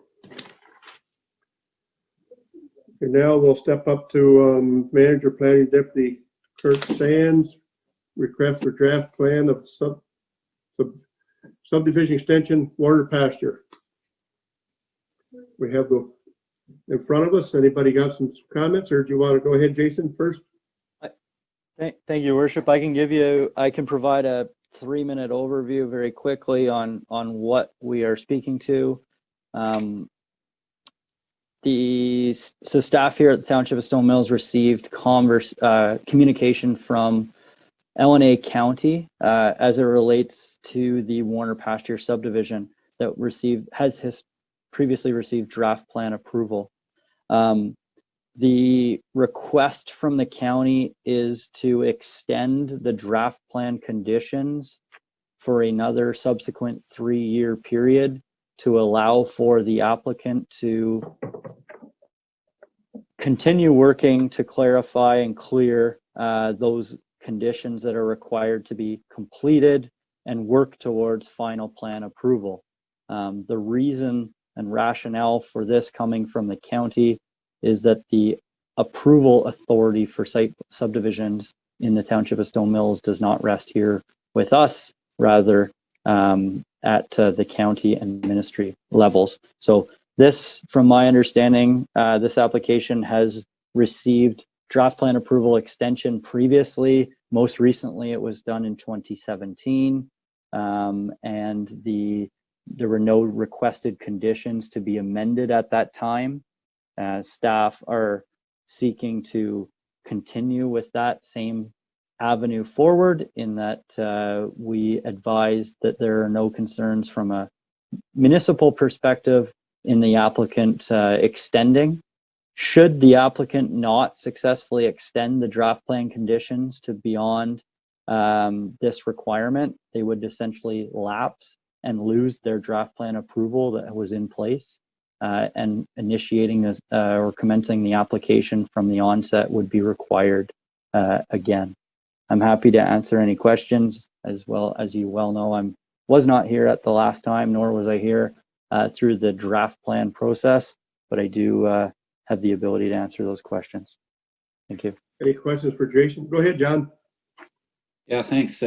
And now we'll step up to Manager Planning Deputy Kurt Sands. Request for draft plan of subdivision extension, water pasture. We have the in front of us. Anybody got some comments, or do you want to go ahead, Jason, first? Thank you, Worship. I can provide a 3-minute overview very quickly on what we are speaking to. So staff here at the Township of Stone Mills received communication from L&A County as it relates to the Warner Pasture subdivision that has previously received draft plan approval. The request from the county is to extend the draft plan conditions for another subsequent 3-year period to allow for the applicant to continue working to clarify and clear those conditions that are required to be completed and work towards final plan approval. The reason and rationale for this coming from the county is that the approval authority for site subdivisions in the Township of Stone Mills does not rest here with us, rather at the county and ministry levels. So this, from my understanding, this application has received draft plan approval extension previously. Most recently, it was done in 2017, and there were no requested conditions to be amended at that time. Staff are seeking to continue with that same avenue forward, in that we advise that there are no concerns from a municipal perspective in the applicant extending. Should the applicant not successfully extend the draft plan conditions to beyond this requirement, they would essentially lapse and lose their draft plan approval that was in place. And initiating or commencing the application from the onset would be required again. I'm happy to answer any questions. As well as you well know, I was not here at the last time, nor was I here through the draft plan process, but I do have the ability to answer those questions. Thank you. Any questions for Jason? Go ahead, John. Yeah, thanks.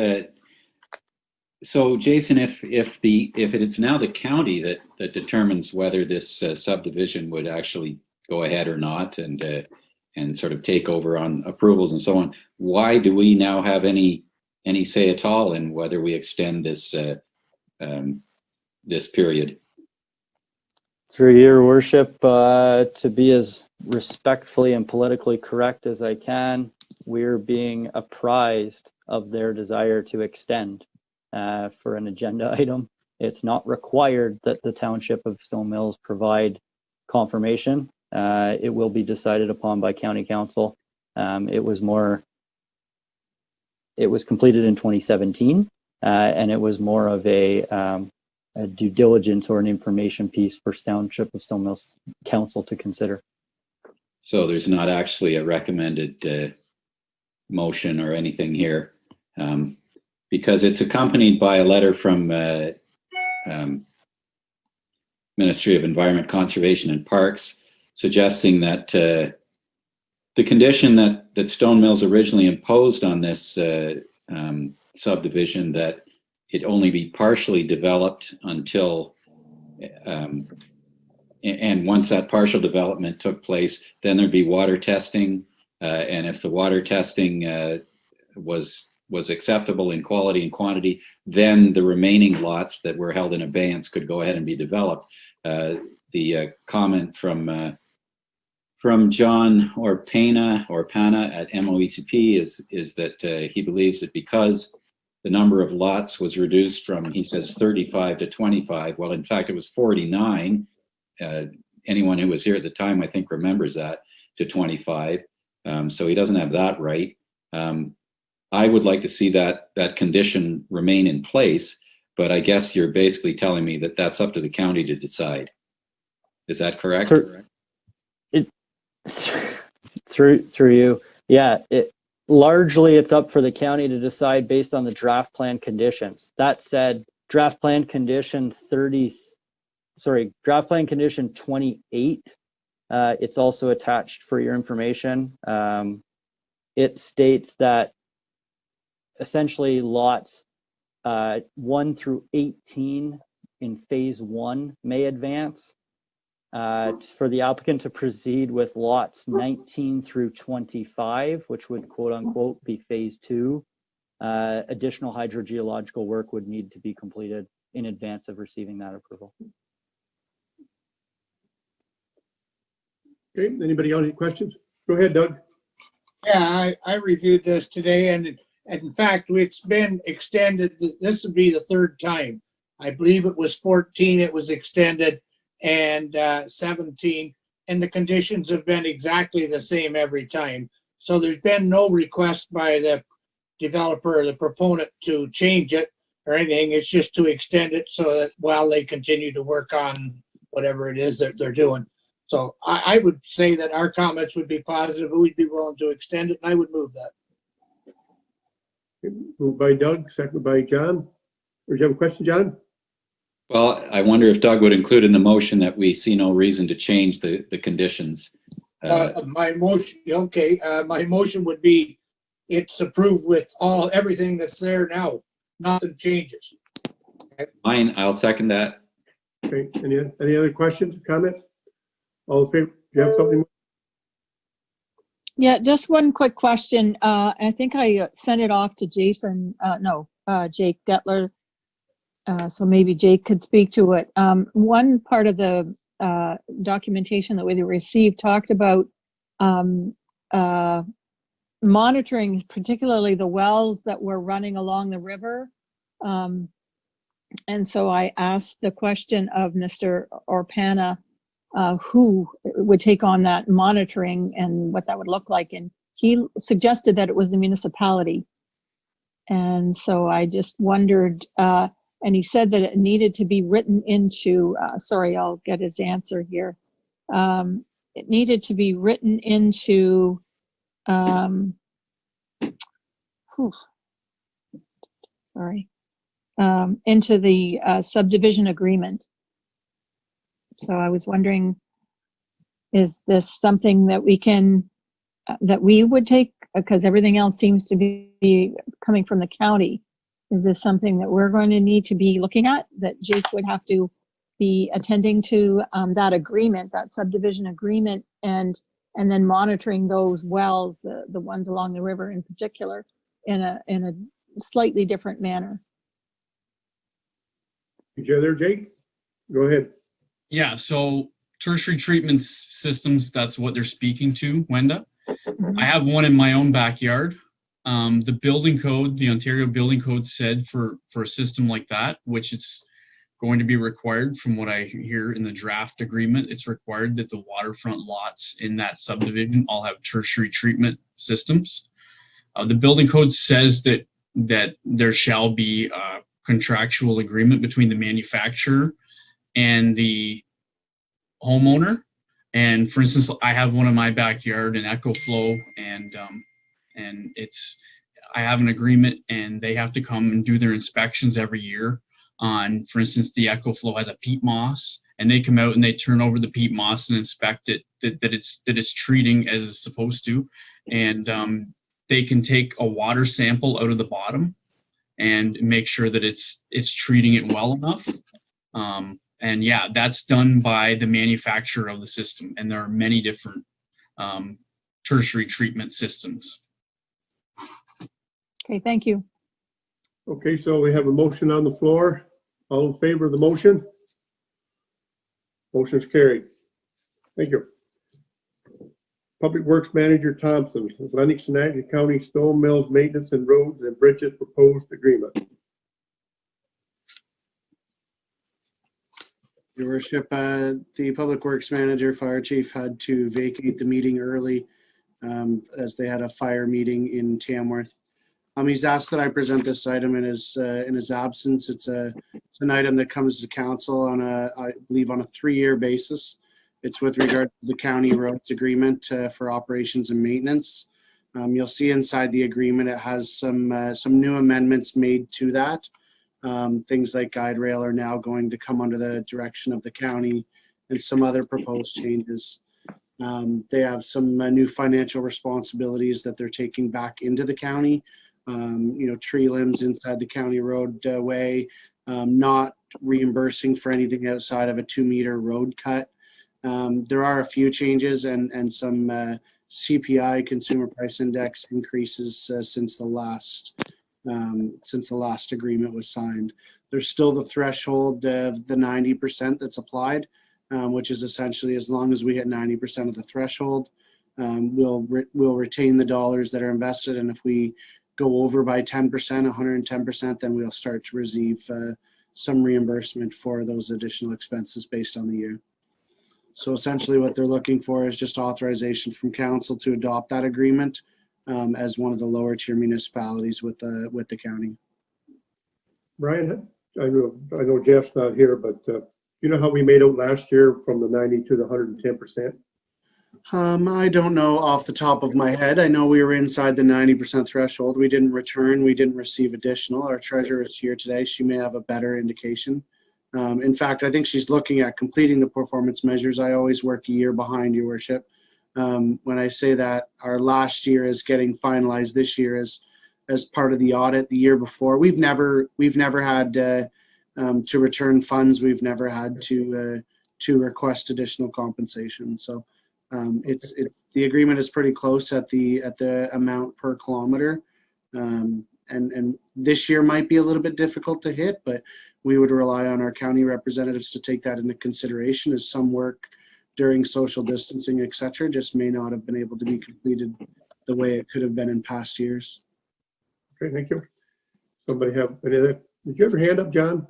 So Jason, if it is now the county that determines whether this subdivision would actually go ahead or not, and sort of take over on approvals and so on, why do we now have any say at all in whether we extend this this period? Through your worship, to be as respectfully and politically correct as I can, we're being apprised of their desire to extend. For an agenda item, it's not required that the Township of Stone Mills provide confirmation. It will be decided upon by County Council. It was completed in 2017, and it was more of a due diligence or an information piece for Township of Stone Mills Council to consider. So there's not actually a recommended motion or anything here. Because it's accompanied by a letter from Ministry of Environment, Conservation and Parks, suggesting that the condition that Stone Mills originally imposed on this subdivision, that it only be partially developed until, and once that partial development took place, then there'd be water testing, and if the water testing was acceptable in quality and quantity, then the remaining lots that were held in abeyance could go ahead and be developed. The comment from John Pana at MOECP is that he believes that because the number of lots was reduced from, he says, 35 to 25. Well, in fact, it was 49. Anyone who was here at the time, I think, remembers that, to 25. So he doesn't have that right. I would like to see that condition remain in place, but I guess you're basically telling me that that's up to the county to decide. Is that correct? Through you. Yeah, largely it's up for the county to decide based on the draft plan conditions. That said, draft plan condition 28, it's also attached for your information. It states that essentially lots 1 through 18 in phase 1 may advance. For the applicant to proceed with lots 19 through 25, which would quote unquote be phase 2, additional hydrogeological work would need to be completed in advance of receiving that approval. Okay, anybody else, any questions? Go ahead, Doug. Yeah, I reviewed this today, and in fact, it's been extended. This would be the third time. I believe it was 14, it was extended, and 17, and the conditions have been exactly the same every time. So there's been no request by the developer or the proponent to change it or anything. It's just to extend it so that while they continue to work on whatever it is that they're doing. So I would say that our comments would be positive. We'd be willing to extend it, and I would move that. Moved by Doug, seconded by John. Or do you have a question, John? Well, I wonder if Doug would include in the motion that we see no reason to change the conditions. My motion, okay, my motion would be it's approved with everything that's there now. Nothing changes. Mine, I'll second that. Okay, any other questions, comments? All in favor? Do you have something? Yeah, just one quick question. I think I sent it off to Jake Detler. So maybe Jake could speak to it. One part of the documentation that we received talked about monitoring, particularly the wells that were running along the river. And so I asked the question of Mr. Orpana, who would take on that monitoring and what that would look like. And he suggested that it was the municipality. And so I just wondered, and he said that it needed to be written into, sorry, I'll get his answer here. It needed to be written into, into the subdivision agreement. So I was wondering, is this something that we can, that we would take, because everything else seems to be coming from the county? Is this something that we're going to need to be looking at, that Jake would have to be attending to that agreement, that subdivision agreement, and then monitoring those wells, the ones along the river in particular, in a slightly different manner? Did you there, Jake? Go ahead. Yeah, so tertiary treatment systems, that's what they're speaking to, Wenda. Mhm. I have one in my own backyard. The building code, the Ontario Building Code said for a system like that, which it's going to be required from what I hear in the draft agreement, it's required that the waterfront lots in that subdivision all have tertiary treatment systems. The building code says that there shall be a contractual agreement between the manufacturer and the homeowner. And for instance, I have one in my backyard, an EcoFlow, and I have an agreement, and they have to come and do their inspections every year on, for instance, the EcoFlow has a peat moss, and they come out and they turn over the peat moss and inspect it, that it's treating as it's supposed to. And they can take a water sample out of the bottom and make sure that it's treating it well enough. And yeah, that's done by the manufacturer of the system. And there are many different tertiary treatment systems. Okay, thank you. Okay, so we have a motion on the floor. All in favor of the motion? Motion is carried. Thank you. Public Works Manager Thompson, Lennox and Aggie County Stone Mills Maintenance and Roads and Bridges Proposed Agreement. Your worship, the Public Works Manager, Fire Chief had to vacate the meeting early as they had a fire meeting in Tamworth. He's asked that I present this item in his absence. It's an item that comes to council on I believe on a 3-year basis. It's with regard to the county roads agreement for operations and maintenance. You'll see inside the agreement it has some new amendments made to that. Things like guide rail are now going to come under the direction of the county, and some other proposed changes. They have some new financial responsibilities that they're taking back into the county. Tree limbs inside the county roadway, not reimbursing for anything outside of a 2-meter road cut. There are a few changes and some CPI, Consumer Price Index, increases since the last agreement was signed. There's still the threshold of the 90% that's applied, which is essentially as long as we hit 90% of the threshold, we'll retain the dollars that are invested, and if we go over by 10%, 110%, then we'll start to receive some reimbursement for those additional expenses based on the year. So essentially what they're looking for is just authorization from council to adopt that agreement as one of the lower tier municipalities with the county. Brian, I know Jeff's not here, but you know how we made out last year from the 90 to the 110%? I don't know off the top of my head. I know we were inside the 90% threshold. We didn't return. We didn't receive additional. Our treasurer is here today. She may have a better indication. In fact, I think she's looking at completing the performance measures. I always work a year behind, your worship. When I say that our last year is getting finalized this year as part of the audit the year before, we've never had to return funds. We've never had to request additional compensation. So the agreement is pretty close at the amount per kilometer. And this year might be a little bit difficult to hit, but we would rely on our county representatives to take that into consideration, as some work during social distancing, et cetera, just may not have been able to be completed the way it could have been in past years. Okay, thank you. Somebody have any other? Did you have your hand up, John?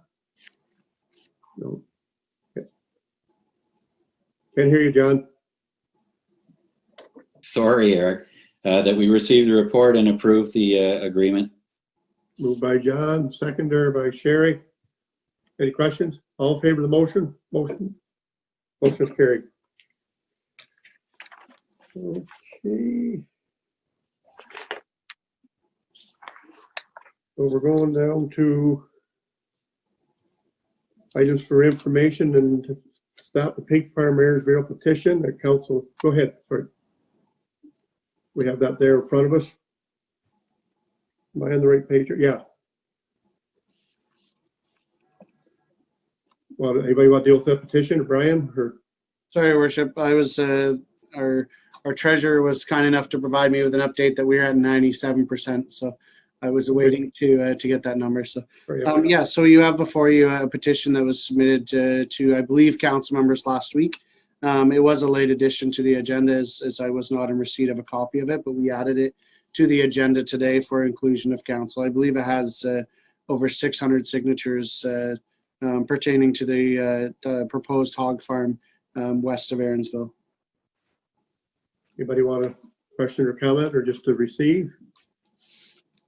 No. Okay. Can't hear you, John. Sorry, Eric, that we received the report and approved the agreement. Moved by John, seconder by Sherry. Any questions? All in favor of the motion? Motion is carried. Okay. So we're going down to items for information and to stop the pig farm Erinsville petition. The council, go ahead. Sorry. We have that there in front of us. Am I on the right page? Yeah. Well, anybody want to deal with that petition, Brian? Or Sorry, Your Worship. I was our treasurer was kind enough to provide me with an update that we're at 97%. So I was waiting to get that number. So yeah. So you have before you a petition that was submitted to I believe council members last week. It was a late addition to the agenda as I was not in receipt of a copy of it, but we added it to the agenda today for inclusion of council. I believe it has over 600 signatures pertaining to the proposed hog farm west of Erinsville. anybody want a question or comment or just to receive?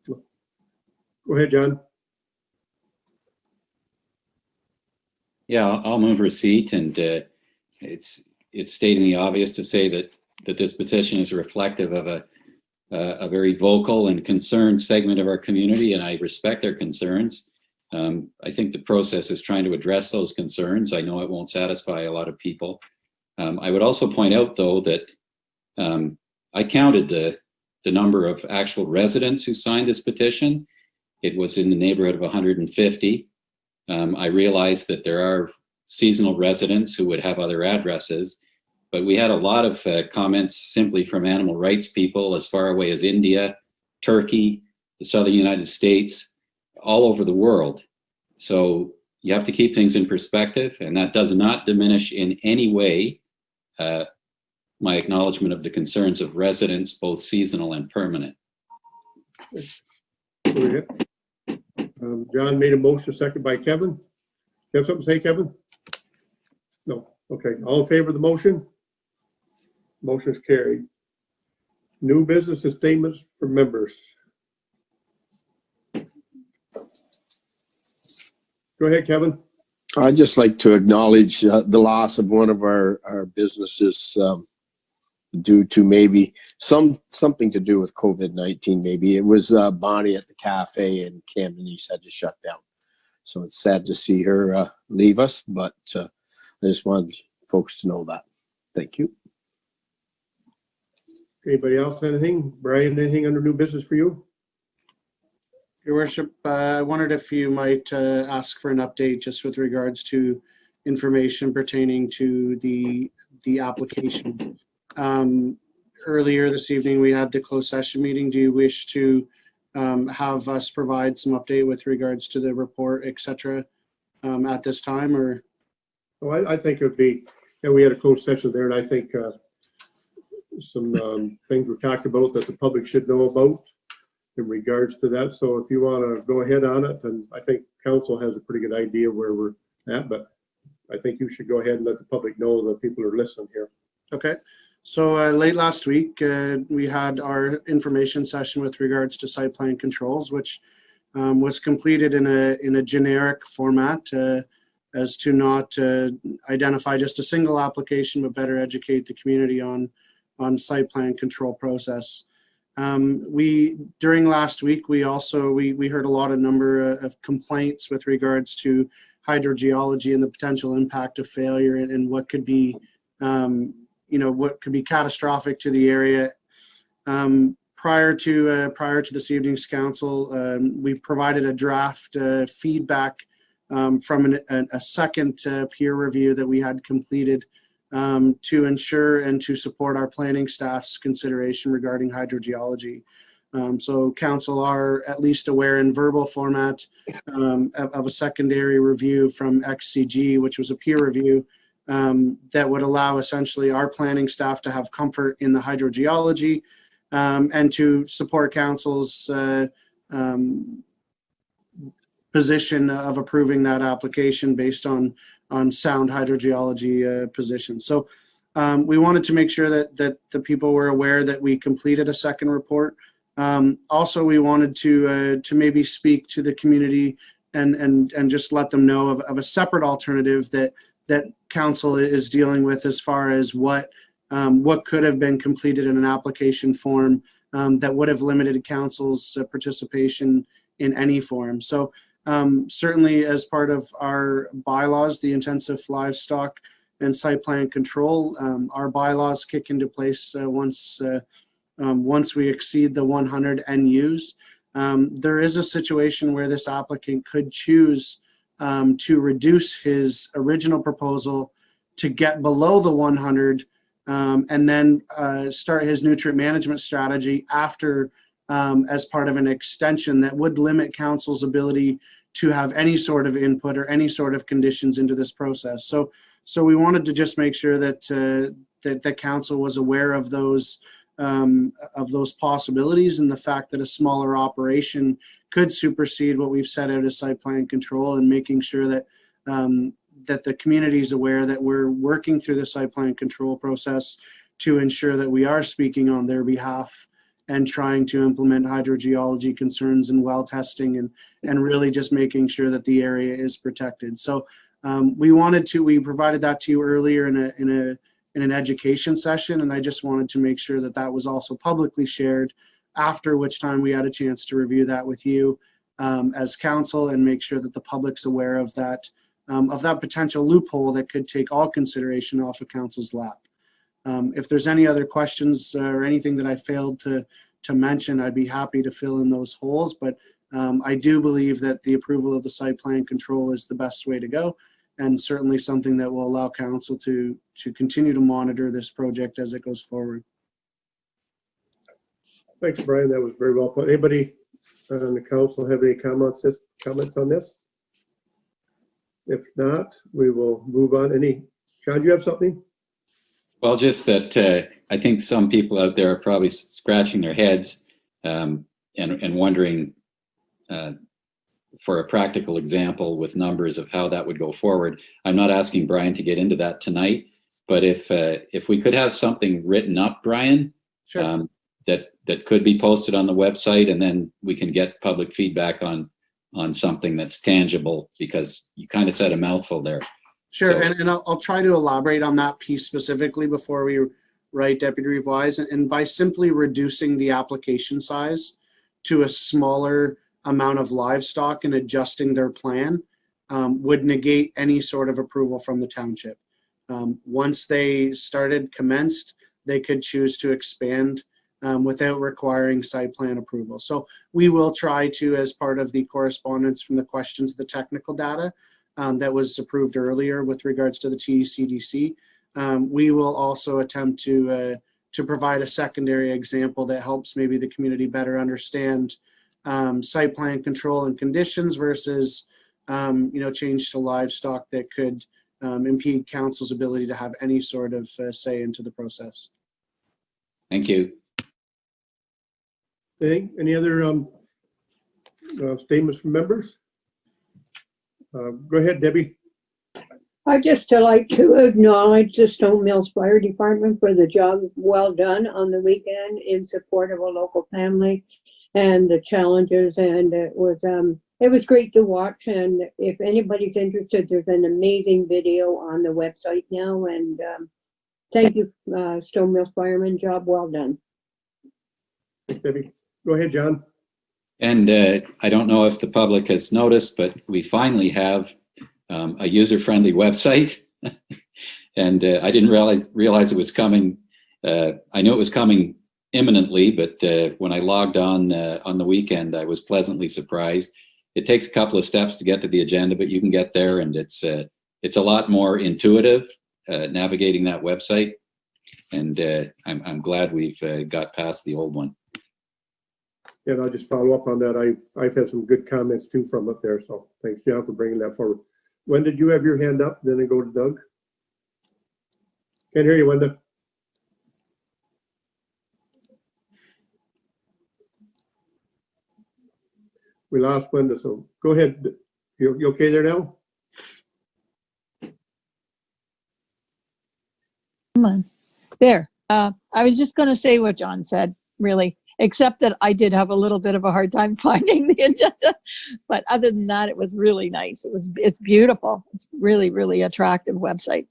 Go ahead, John. Yeah, I'll move receipt, and it's stating the obvious to say that this petition is reflective of a very vocal and concerned segment of our community, and I respect their concerns. I think the process is trying to address those concerns. I know it won't satisfy a lot of people. I would also point out, though, that I counted the number of actual residents who signed this petition. It was in the neighborhood of 150. I realized that there are seasonal residents who would have other addresses, but we had a lot of comments simply from animal rights people as far away as India, Turkey, the southern United States, all over the world. So you have to keep things in perspective, and that does not diminish in any way my acknowledgement of the concerns of residents, both seasonal and permanent. Go ahead. John made a motion, second by Kevin. You have something to say, Kevin? No. Okay. All in favor of the motion? Motion is carried. New business and statements for members. Go ahead, Kevin. I'd just like to acknowledge the loss of one of our businesses due to maybe something to do with COVID-19. Maybe it was Bonnie at the cafe in Camden East had to shut down. So it's sad to see her leave us, but I just wanted folks to know that. Thank you. Anybody else, anything? Brian, anything under new business for you? Your worship, I wondered if you might ask for an update just with regards to information pertaining to the application. Earlier this evening, we had the closed session meeting. Do you wish to have us provide some update with regards to the report, et cetera, at this time, or? Well, I think it would be, we had a closed session there, and I think some things were talked about that the public should know about in regards to that. So if you want to go ahead on it, and I think council has a pretty good idea where we're at, but I think you should go ahead and let the public know that people are listening here. Okay. So late last week, we had our information session with regards to site plan controls, which was completed in a generic format as to not identify just a single application, but better educate the community on site plan control process. During last week, we heard a lot of number of complaints with regards to hydrogeology and the potential impact of failure and what could be what could be catastrophic to the area. Prior to this evening's council, we provided a draft feedback from a second peer review that we had completed to ensure and to support our planning staff's consideration regarding hydrogeology. So council are at least aware in verbal format of a secondary review from XCG, which was a peer review that would allow essentially our planning staff to have comfort in the hydrogeology and to support council's position of approving that application based on sound hydrogeology position. So we wanted to make sure that the people were aware that we completed a second report. Also, we wanted to maybe speak to the community and just let them know of a separate alternative that council is dealing with as far as what could have been completed in an application form that would have limited council's participation in any form. So certainly as part of our bylaws, the intensive livestock and site plan control, our bylaws kick into place once we exceed the 100 NUs. There is a situation where this applicant could choose to reduce his original proposal to get below the 100 and then start his nutrient management strategy after as part of an extension that would limit council's ability to have any sort of input or any sort of conditions into this process. So we wanted to just make sure that the council was aware of those possibilities and the fact that a smaller operation could supersede what we've set out as site plan control, and making sure that that the community is aware that we're working through the site plan control process to ensure that we are speaking on their behalf and trying to implement hydrogeology concerns and well testing and really just making sure that the area is protected. So we provided that to you earlier in an education session, and I just wanted to make sure that that was also publicly shared, after which time we had a chance to review that with you as council and make sure that the public's aware of that potential loophole that could take all consideration off of council's lap. If there's any other questions or anything that I failed to mention, I'd be happy to fill in those holes, but I do believe that the approval of the site plan control is the best way to go, and certainly something that will allow council to continue to monitor this project as it goes forward. Thanks, Brian. That was very well put. Anybody And the council have any comments on this? If not, we will move on. Sean, do you have something? Well, just that I think some people out there are probably scratching their heads and wondering for a practical example with numbers of how that would go forward. I'm not asking Brian to get into that tonight, but if we could have something written up, Brian, Sure. that could be posted on the website, and then we can get public feedback on something that's tangible, because you kind of said a mouthful there. Sure, So- and I'll try to elaborate on that piece specifically before we write Deputy Reeve Wise. And by simply reducing the application size to a smaller amount of livestock and adjusting their plan would negate any sort of approval from the township. Once they commenced, they could choose to expand without requiring site plan approval. So we will try to, as part of the correspondence from the questions, the technical data that was approved earlier with regards to the TCDC, we will also attempt to provide a secondary example that helps maybe the community better understand site plan control and conditions versus change to livestock that could impede council's ability to have any sort of say into the process. Thank you. Any other statements from members? Go ahead, Debbie. I'd just like to acknowledge the Stone Mills Fire Department for the job well done on the weekend in support of a local family and the challenges. And it was great to watch. And if anybody's interested, there's an amazing video on the website now. And thank you, Stone Mills Firemen. Job well done. Thanks, Debbie. Go ahead, John. And I don't know if the public has noticed, but we finally have a user-friendly website. And I didn't realize it was coming. I knew it was coming imminently, but when I logged on the weekend, I was pleasantly surprised. It takes a couple of steps to get to the agenda, but you can get there, and it's a lot more intuitive navigating that website. And I'm glad we've got past the old one. And I'll just follow up on that. I've had some good comments too from up there. So thanks, John, for bringing that forward. When did you have your hand up? Then I go to Doug. Can't hear you, Wenda. We lost Wenda, so go ahead. You okay there now? Come on. There. I was just going to say what John said, really, except that I did have a little bit of a hard time finding the agenda. But other than that, it was really nice. It's beautiful. It's really, really attractive website.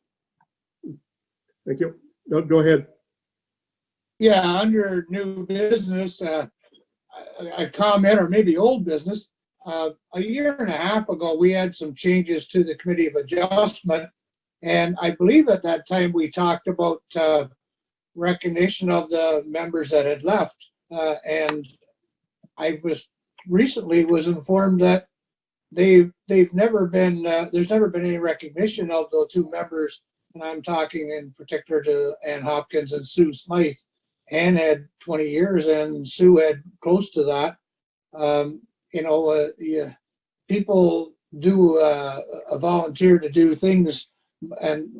Thank you. Doug, go ahead. Yeah, under new business, a comment, or maybe old business. A year and a half ago, we had some changes to the Committee of Adjustment. And I believe at that time we talked about recognition of the members that had left. And I recently was informed that they've never been, there's never been any recognition of the two members. And I'm talking in particular to Ann Hopkins and Sue Smythe. Ann had 20 years and Sue had close to that. People do volunteer to do things,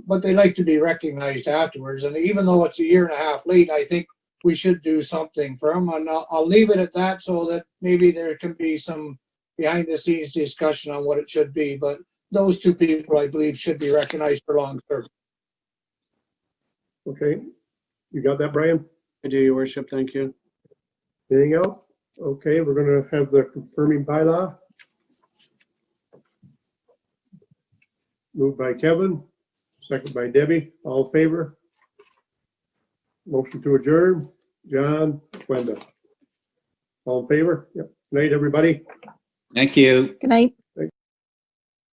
but they like to be recognized afterwards. And even though it's a year and a half late, I think we should do something for them. And I'll leave it at that so that maybe there can be some behind the scenes discussion on what it should be. But those two people, I believe, should be recognized for long term. Okay. You got that, Brian? I do, Your Worship. Thank you. Anything else? Okay, we're going to have the confirming bylaw. Moved by Kevin, second by Debbie. All in favor? Motion to adjourn. John, Wenda. All in favor? Yep. Good night, everybody. Thank you. Good night.